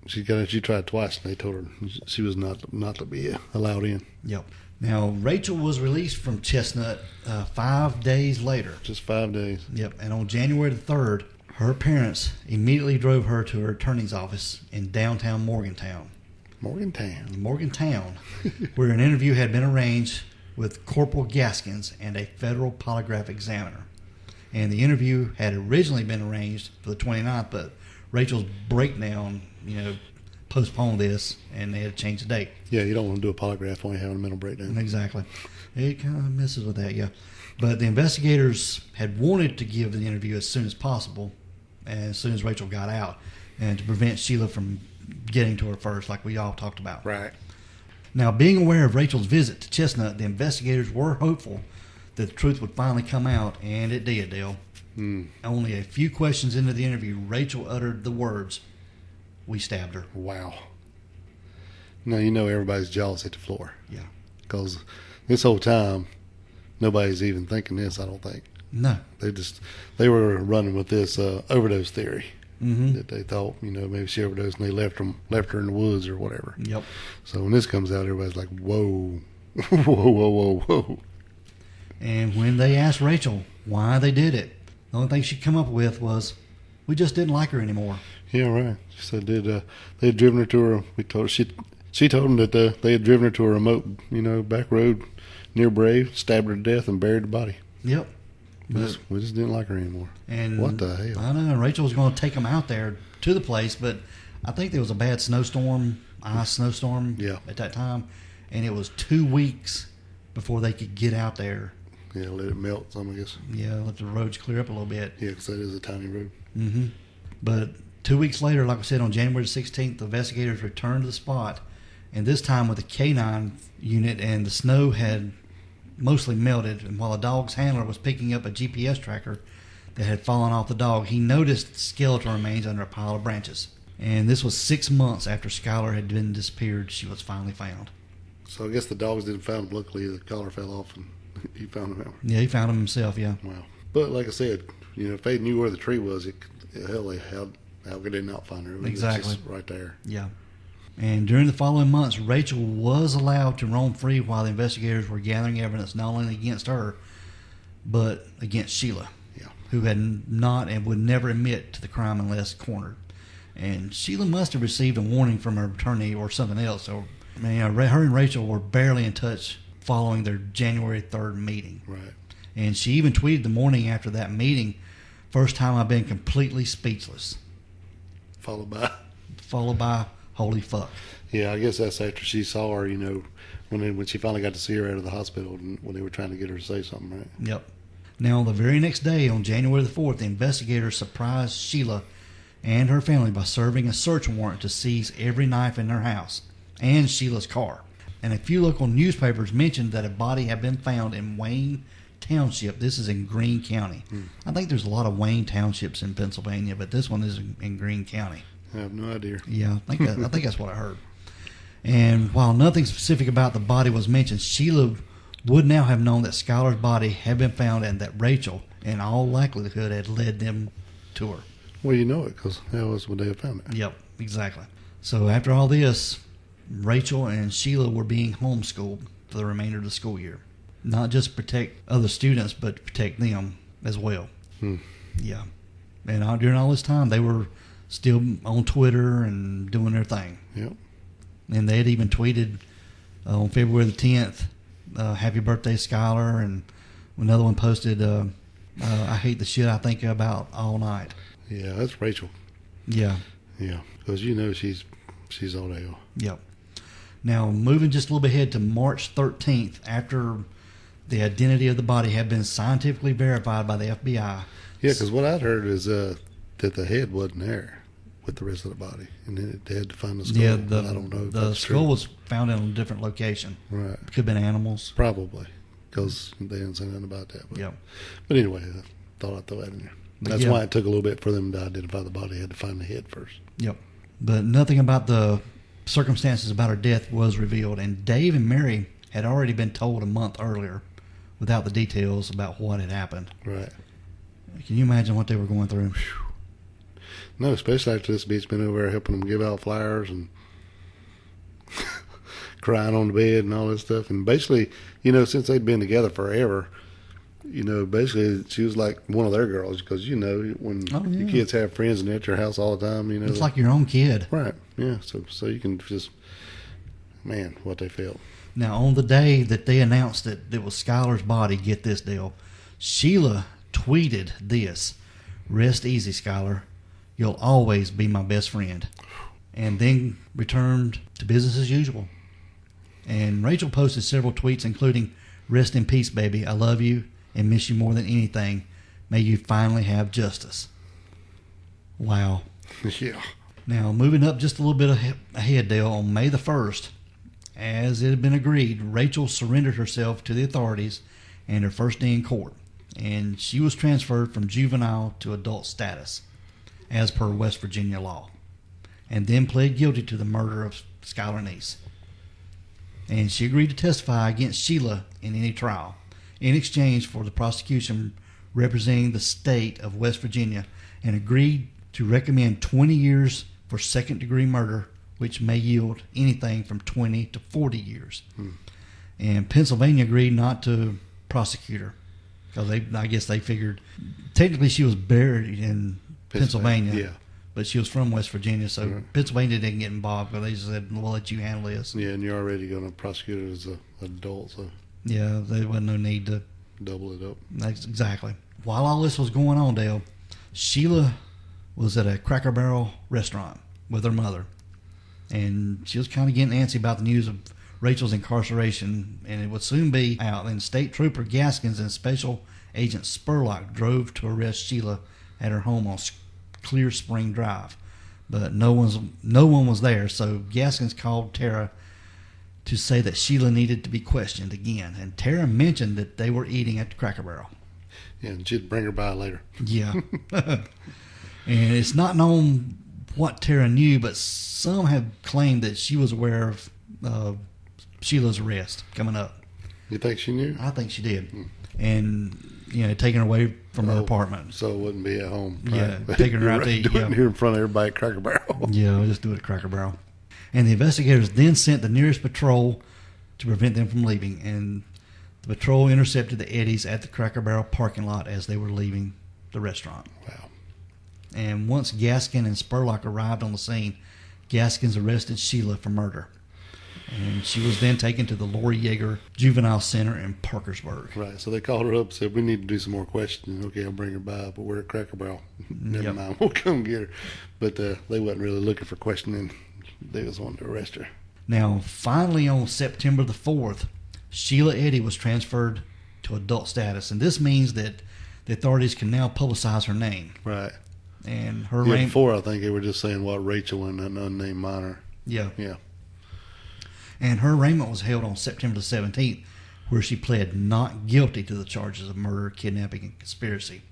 She tried twice, and they told her she was not to be allowed in. Yep. Now, Rachel was released from Chestnut 5 days later. Just 5 days. Yep. And on January the 3rd, her parents immediately drove her to her attorney's office in downtown Morgantown, where an interview had been arranged with Corporal Gaskins and a federal polygraph examiner. And the interview had originally been arranged for the 29th, but Rachel's breakdown, postponed this, and they had to change the date. Yeah, you don't want to do a polygraph when you're having a mental breakdown. Exactly. It kind of messes with that, yeah. But the investigators had wanted to give the interview as soon as possible, and as soon as Rachel got out, and to prevent Sheila from getting to her first, like we all talked about. Right. Now, being aware of Rachel's visit to Chestnut, the investigators were hopeful that the truth would finally come out, and it did, Dale. Only a few questions into the interview, Rachel uttered the words, "We stabbed her." Wow. Now, everybody's jaws hit the floor. Yeah. Because this whole time, nobody's even thinking this, I don't think. No. They were running with this overdose theory. Mm-hmm. That they thought, maybe she overdosed and they left her in the woods or whatever. Yep. So when this comes out, everybody's like, whoa, whoa, whoa, whoa, whoa. And when they asked Rachel why they did it, the only thing she come up with was, "We just didn't like her anymore." Yeah, right. She said they had driven her to her. We told her she told them that they had driven her to a remote, back road near Brave, stabbed her to death, and buried the body. Yep. We just didn't like her anymore. And what the hell? I know. Rachel was going to take them out there to the place, but I think there was a bad ice snowstorm at that time, and it was 2 weeks before they could get out there. Yeah, let it melt some, I guess. Yeah, let the roads clear up a little bit. Yeah, because that is a tiny road. Mm-hmm. But 2 weeks later, like I said, on January 16th, the investigators returned to the spot, and this time with a K9 unit, and the snow had mostly melted. And while the dog's handler was picking up a GPS tracker that had fallen off the dog, he noticed skeletal remains under a pile of branches. And this was 6 months after Skylar had been disappeared. She was finally found. So I guess the dogs didn't find him. Luckily, the collar fell off, and he found him out. Yeah, he found him himself, yeah. Wow. But like I said, if they knew where the tree was, how could they not find her? It was Exactly. just right there. Yeah. And during the following months, Rachel was allowed to roam free while the investigators were gathering evidence not only against her, but against Sheila, who had not and would never admit to the crime unless cornered. And Sheila must have received a warning from her attorney or something else. So, her and Rachel were barely in touch following their January 3rd meeting. Right. And she even tweeted the morning after that meeting, "First time I've been completely speechless." Followed by holy fuck. Yeah, I guess that's after she saw her, when she finally got to see her out of the hospital and when they were trying to get her to say something, right? Yep. Now, the very next day, on January the 4th, the investigators surprised Sheila and her family by serving a search warrant to seize every knife in their house and Sheila's car. and a few local newspapers mentioned that a body had been found in Wayne Township. This is in Greene County. I think there's a lot of Wayne Townships in Pennsylvania, but this one is in Greene County. I have no idea. Yeah, I think that's what I heard. And while nothing specific about the body was mentioned, Sheila would now have known that Skylar's body had been found and that Rachel, in all likelihood, had led them to her. Well, you know it because that was when they had found it. Yep, exactly. So after all this, Rachel and Sheila were being homeschooled for the remainder of the school year. Not just to protect other students, but to protect them as well. Yeah. And during all this time, they were still on Twitter and doing their thing. Yep. And they had even tweeted on February the 10th, happy birthday, Skylar. And another one posted, I hate the shit I think about all night. Yeah, that's Rachel. Yeah. Yeah, because you know she's on AO. Yep. Now, moving just a little bit ahead to March 13th, after the identity of the body had been scientifically verified by the FBI. Yeah, because what I'd heard is that the head wasn't there with the rest of the body, and then they had to find the skull. Yeah, I don't know if the that's skull true. was found in a different location. Right. Could have been animals. Probably, because they didn't say nothing about that. But, Yep. but anyway, I thought I'd throw that in there. That's why it took a little bit for them to identify the body. They had to find the head first. Yep. But nothing about the circumstances about her death was revealed, and Dave and Mary had already been told a month earlier without the details about what had happened. Right. Can you imagine what they were going through? No, especially after this bitch been over there helping them give out flowers and crying on the bed and all that stuff. And basically, since they'd been together forever, basically she was like one of their girls because, when your kids have friends and they're at your house all the time, It's like your own kid. Right, yeah. So you can just, man, what they felt. Now, on the day that they announced that it was Skylar's body, get this deal, Sheila tweeted this: "Rest easy, Skylar. You'll always be my best friend." And then returned to business as usual. And Rachel posted several tweets, including, "Rest in peace, baby. I love you and miss you more than anything. May you finally have justice." Wow. Yeah. Now, moving up just a little bit ahead, Dale, on May the 1st, as it had been agreed, Rachel surrendered herself to the authorities and her first day in court. And she was transferred from juvenile to adult status, as per West Virginia law, and then pled guilty to the murder of Skylar Neese. And she agreed to testify against Sheila in any trial, in exchange for the prosecution representing the state of West Virginia, and agreed to recommend 20 years for second-degree murder, which may yield anything from 20 to 40 years. And Pennsylvania agreed not to prosecute her, because I guess they figured technically she was buried in Pennsylvania, yeah. but she was from West Virginia, so Pennsylvania didn't get involved, but they just said, we'll let you handle this. Yeah, and you're already going to prosecute it as an adult, so Yeah, there wasn't no need to double it up. That's exactly. While all this was going on, Dale, Sheila was at a Cracker Barrel restaurant with her mother, and she was kind of getting antsy about the news of Rachel's incarceration, and it would soon be out. And State Trooper Gaskins and Special Agent Spurlock drove to arrest Sheila at her home on Clear Spring Drive, but no one was there. So Gaskins called Tara to say that Sheila needed to be questioned again, and Tara mentioned that they were eating at the Cracker Barrel. Yeah, and she'd bring her by later. Yeah. And it's not known what Tara knew, but some have claimed that she was aware of Sheila's arrest coming up. You think she knew? I think she did. And, taking her away from her apartment. So it wouldn't be at home. Yeah, right? taking her out to eat. Do it here in front of everybody at Cracker Barrel. Yeah, we'll just do it at Cracker Barrel. And the investigators then sent the nearest patrol to prevent them from leaving. And the patrol intercepted the Eddies at the Cracker Barrel parking lot as they were leaving the restaurant. Wow. And once Gaskin and Spurlock arrived on the scene, Gaskins arrested Sheila for murder. And she was then taken to the Lori Yeager Juvenile Center in Parkersburg. Right, so they called her up and said, we need to do some more questioning. Okay, I'll bring her by, but we're at Cracker Barrel. Never mind, we'll come get her. But they wasn't really looking for questioning. They just wanted to arrest her. Now, finally on September the 4th, Sheila Eddy was transferred to adult status. And this means that the authorities can now publicize her name. Right. And her before, I think they were just saying, Rachel and an unnamed minor. Yeah. Yeah. And her arraignment was held on September the 17th, where she pled not guilty to the charges of murder, kidnapping, and conspiracy.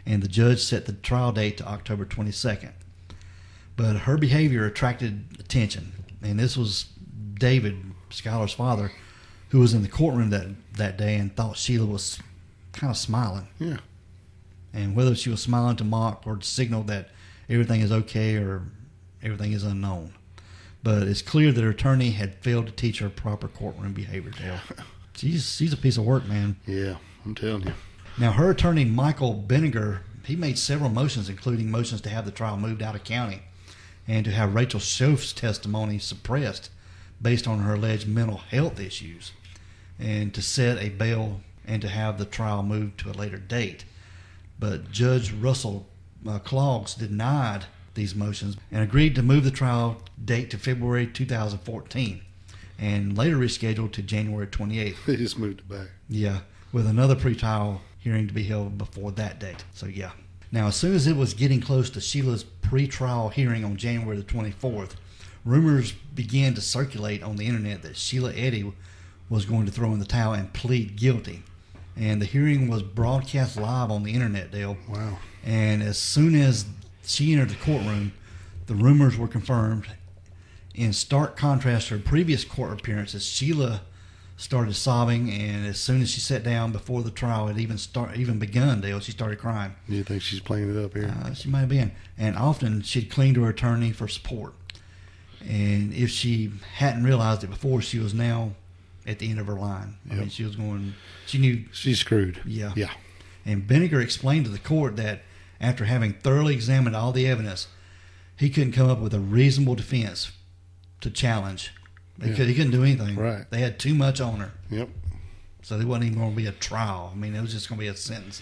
And the judge set the trial date to October 22nd. But her behavior attracted attention. And this was David, Skylar's father, who was in the courtroom that day and thought Sheila was kind of smiling. Yeah. And whether she was smiling to mock or to signal that everything is okay or everything is unknown. But it's clear that her attorney had failed to teach her proper courtroom behavior, Dale. She's a piece of work, man. Yeah, I'm telling you. Now, her attorney, Michael Benninger, he made several motions, including motions to have the trial moved out of county and to have Rachel Schoaf's testimony suppressed based on her alleged mental health issues, and to set a bail and to have the trial moved to a later date. But Judge Russell Clogs denied these motions and agreed to move the trial date to February 2014 and later rescheduled to January 28th. They just moved it back. Yeah, with another pretrial hearing to be held before that date. So, yeah. Now, as soon as it was getting close to Sheila's pretrial hearing on January the 24th, rumors began to circulate on the internet that Sheila Eddy was going to throw in the towel and plead guilty. And the hearing was broadcast live on the internet, Dale. Wow. And as soon as she entered the courtroom, the rumors were confirmed. In stark contrast to her previous court appearances, Sheila started sobbing, and as soon as she sat down before the trial had even begun, Dale, she started crying. Do you think she's playing it up here? She might have been. And often she'd cling to her attorney for support. And if she hadn't realized it before, she was now at the end of her line. I mean, she knew. She's screwed. Yeah. Yeah. And Benninger explained to the court that after having thoroughly examined all the evidence, he couldn't come up with a reasonable defense to challenge. He couldn't do anything. Right. They had too much on her. Yep. So there wasn't even going to be a trial. I mean, it was just going to be a sentence.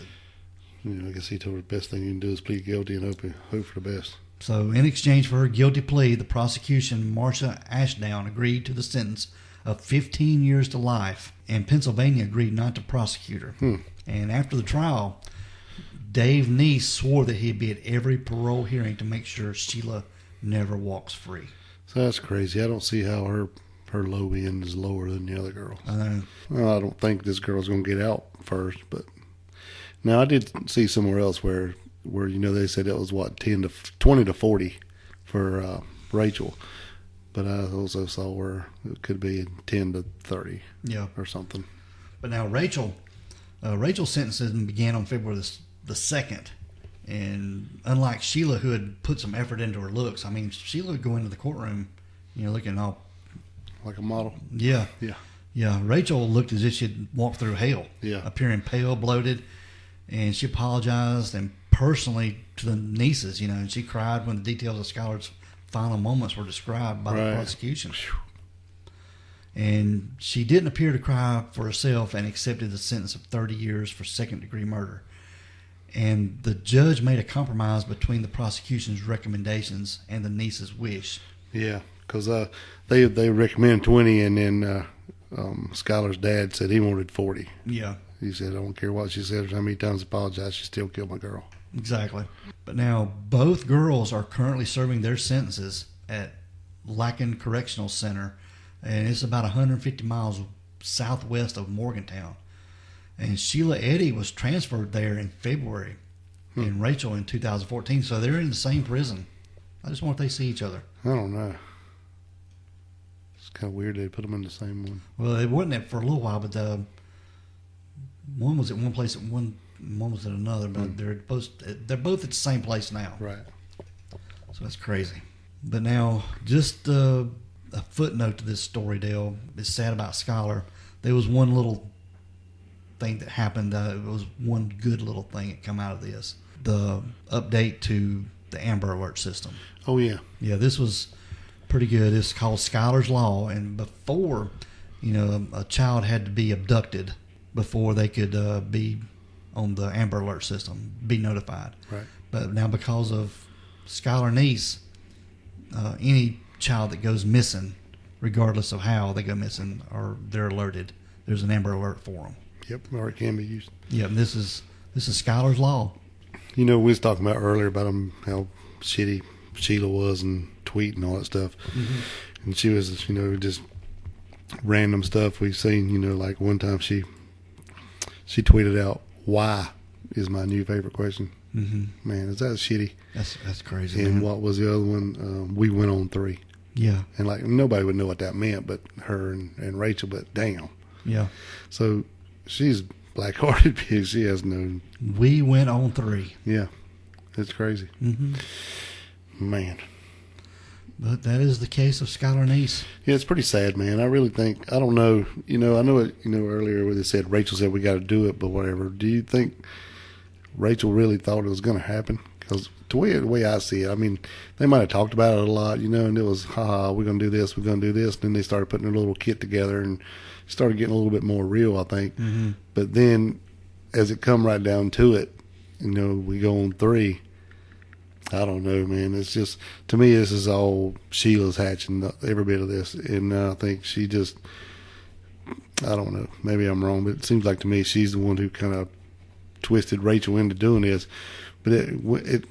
I guess he told her the best thing you can do is plead guilty and hope for the best. So in exchange for her guilty plea, the prosecution, Marcia Ashdown, agreed to the sentence of 15 years to life, and Pennsylvania agreed not to prosecute her. And after the trial, Dave Neese swore that he'd be at every parole hearing to make sure Sheila never walks free. So that's crazy. I don't see how her low end is lower than the other girls. I know. Well, I don't think this girl's going to get out first, but now I did see somewhere else where they said it was 20 to 40 for Rachel, but I also saw where it could be 10 to 30, or something. But now Rachel's sentencing began on February the 2nd, and unlike Sheila, who had put some effort into her looks, I mean, Sheila would go into the courtroom, looking all like a model. Yeah. Yeah. Yeah. Rachel looked as if she'd walked through hell. Yeah. Appearing pale, bloated, and she apologized and personally to the nieces, and she cried when the details of Skylar's final moments were described by the prosecution. And she didn't appear to cry for herself and accepted the sentence of 30 years for second-degree murder. And the judge made a compromise between the prosecution's recommendations and the niece's wish. Yeah, because they recommended 20, and then Skylar's dad said he wanted 40. Yeah. He said, I don't care what she said or how many times apologized, she still killed my girl. Exactly. But now both girls are currently serving their sentences at Lacken Correctional Center, and it's about 150 miles southwest of Morgantown. And Sheila Eddy was transferred there in February, and Rachel in 2014. So they're in the same prison. I just wonder if they see each other. I don't know. It's kind of weird they put them in the same one. Well, it wasn't that for a little while, but one was at one place, and one was at another. But they're both at the same place now. Right. So that's crazy. But now, just a footnote to this story, Dale. It's sad about Skylar. There was one little thing that happened. It was one good little thing that come out of this. The update to the Amber Alert system. Oh, yeah. Yeah, this was pretty good. It's called Skylar's Law. And before, a child had to be abducted before they could be on the Amber Alert system, be notified. Right. But now because of Skylar Neese, any child that goes missing, regardless of how they go missing, or they're alerted, there's an Amber Alert for them. Yep, or it can be used. Yeah, and this is Skylar's Law. We was talking about earlier about how shitty Sheila was and tweeting all that stuff. Mm-hmm. And she was, just random stuff we've seen. You know, like one time she tweeted out, "Why is my new favorite question?" Mm-hmm. Man, is that shitty? That's crazy. And man. what was the other one? We went on 3. Yeah. And like nobody would know what that meant, but her and Rachel. But damn. Yeah. So she's black-hearted because she has no. We went on 3. Yeah, it's crazy. Mm-hmm. Man. But that is the case of Skylar Neese. Yeah, it's pretty sad, man. I really think, I don't know, I know it, earlier where they said, Rachel said we got to do it, but whatever. Do you think Rachel really thought it was going to happen? Because the way I see it, I mean, they might have talked about it a lot, and it was, we're going to do this, we're going to do this. And then they started putting their little kit together and started getting a little bit more real, I think. Mm-hmm. But then as it come right down to it, we go on 3. I don't know, man. It's just, to me, this is all Sheila's hatching every bit of this. And I think she just, I don't know. Maybe I'm wrong, but it seems like to me she's the one who kind of twisted Rachel into doing this. But at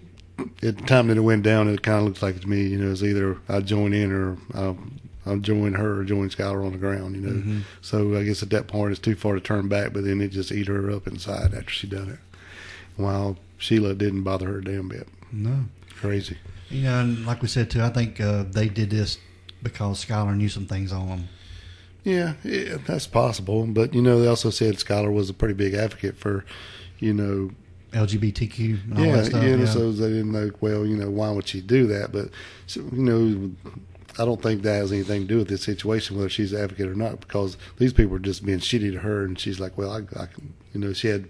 the time that it went down, it kind of looks like to me, it's either I join in or I'll join her or join Skylar on the ground, Mm-hmm. So I guess at that point it's too far to turn back, but then it just eat her up inside after she done it. While Sheila didn't bother her a damn bit. No. Crazy. And like we said, too, I think they did this because Skylar knew some things on them. Yeah, that's possible. But, they also said Skylar was a pretty big advocate for, LGBTQ and all that stuff. Yeah, so they didn't know, well, why would she do that? But, I don't think that has anything to do with this situation, whether she's an advocate or not, because these people are just being shitty to her. And she's like, well, I can, she had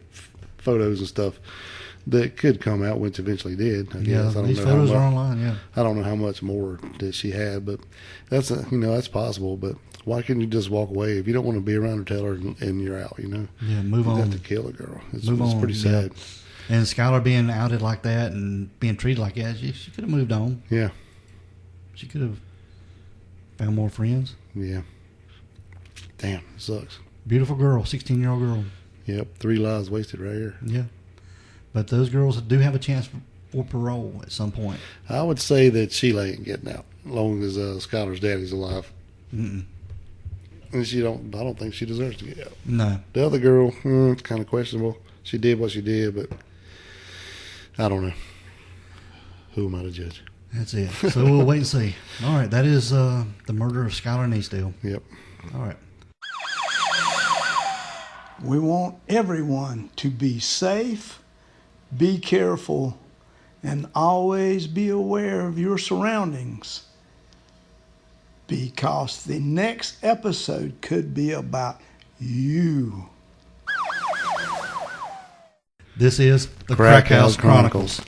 photos and stuff that could come out, which eventually did. I guess. These photos are online. Yeah, I don't know how much more that she had, but that's that's possible. But why can't you just walk away if you don't want to be around her? Tell her, and you're out. Yeah, move on. You have to kill a girl. It's on. Pretty sad. Yeah. And Skylar being outed like that and being treated like that, she could have moved on. Yeah, she could have found more friends. Yeah. Damn, it sucks. Beautiful girl, 16-year-old girl. Yep, 3 lives wasted right here. Yeah. But those girls do have a chance for parole at some point. I would say that Sheila ain't getting out as long as Skylar's daddy's alive. Mm-mm. And I don't think she deserves to get out. No. The other girl, it's kind of questionable. She did what she did, but I don't know. Who am I to judge? That's it. So we'll wait and see. All right, that is the murder of Skylar Neese deal. Yep. All right. We want everyone to be safe, be careful, and always be aware of your surroundings, because the next episode could be about you. This is the Crack House Chronicles.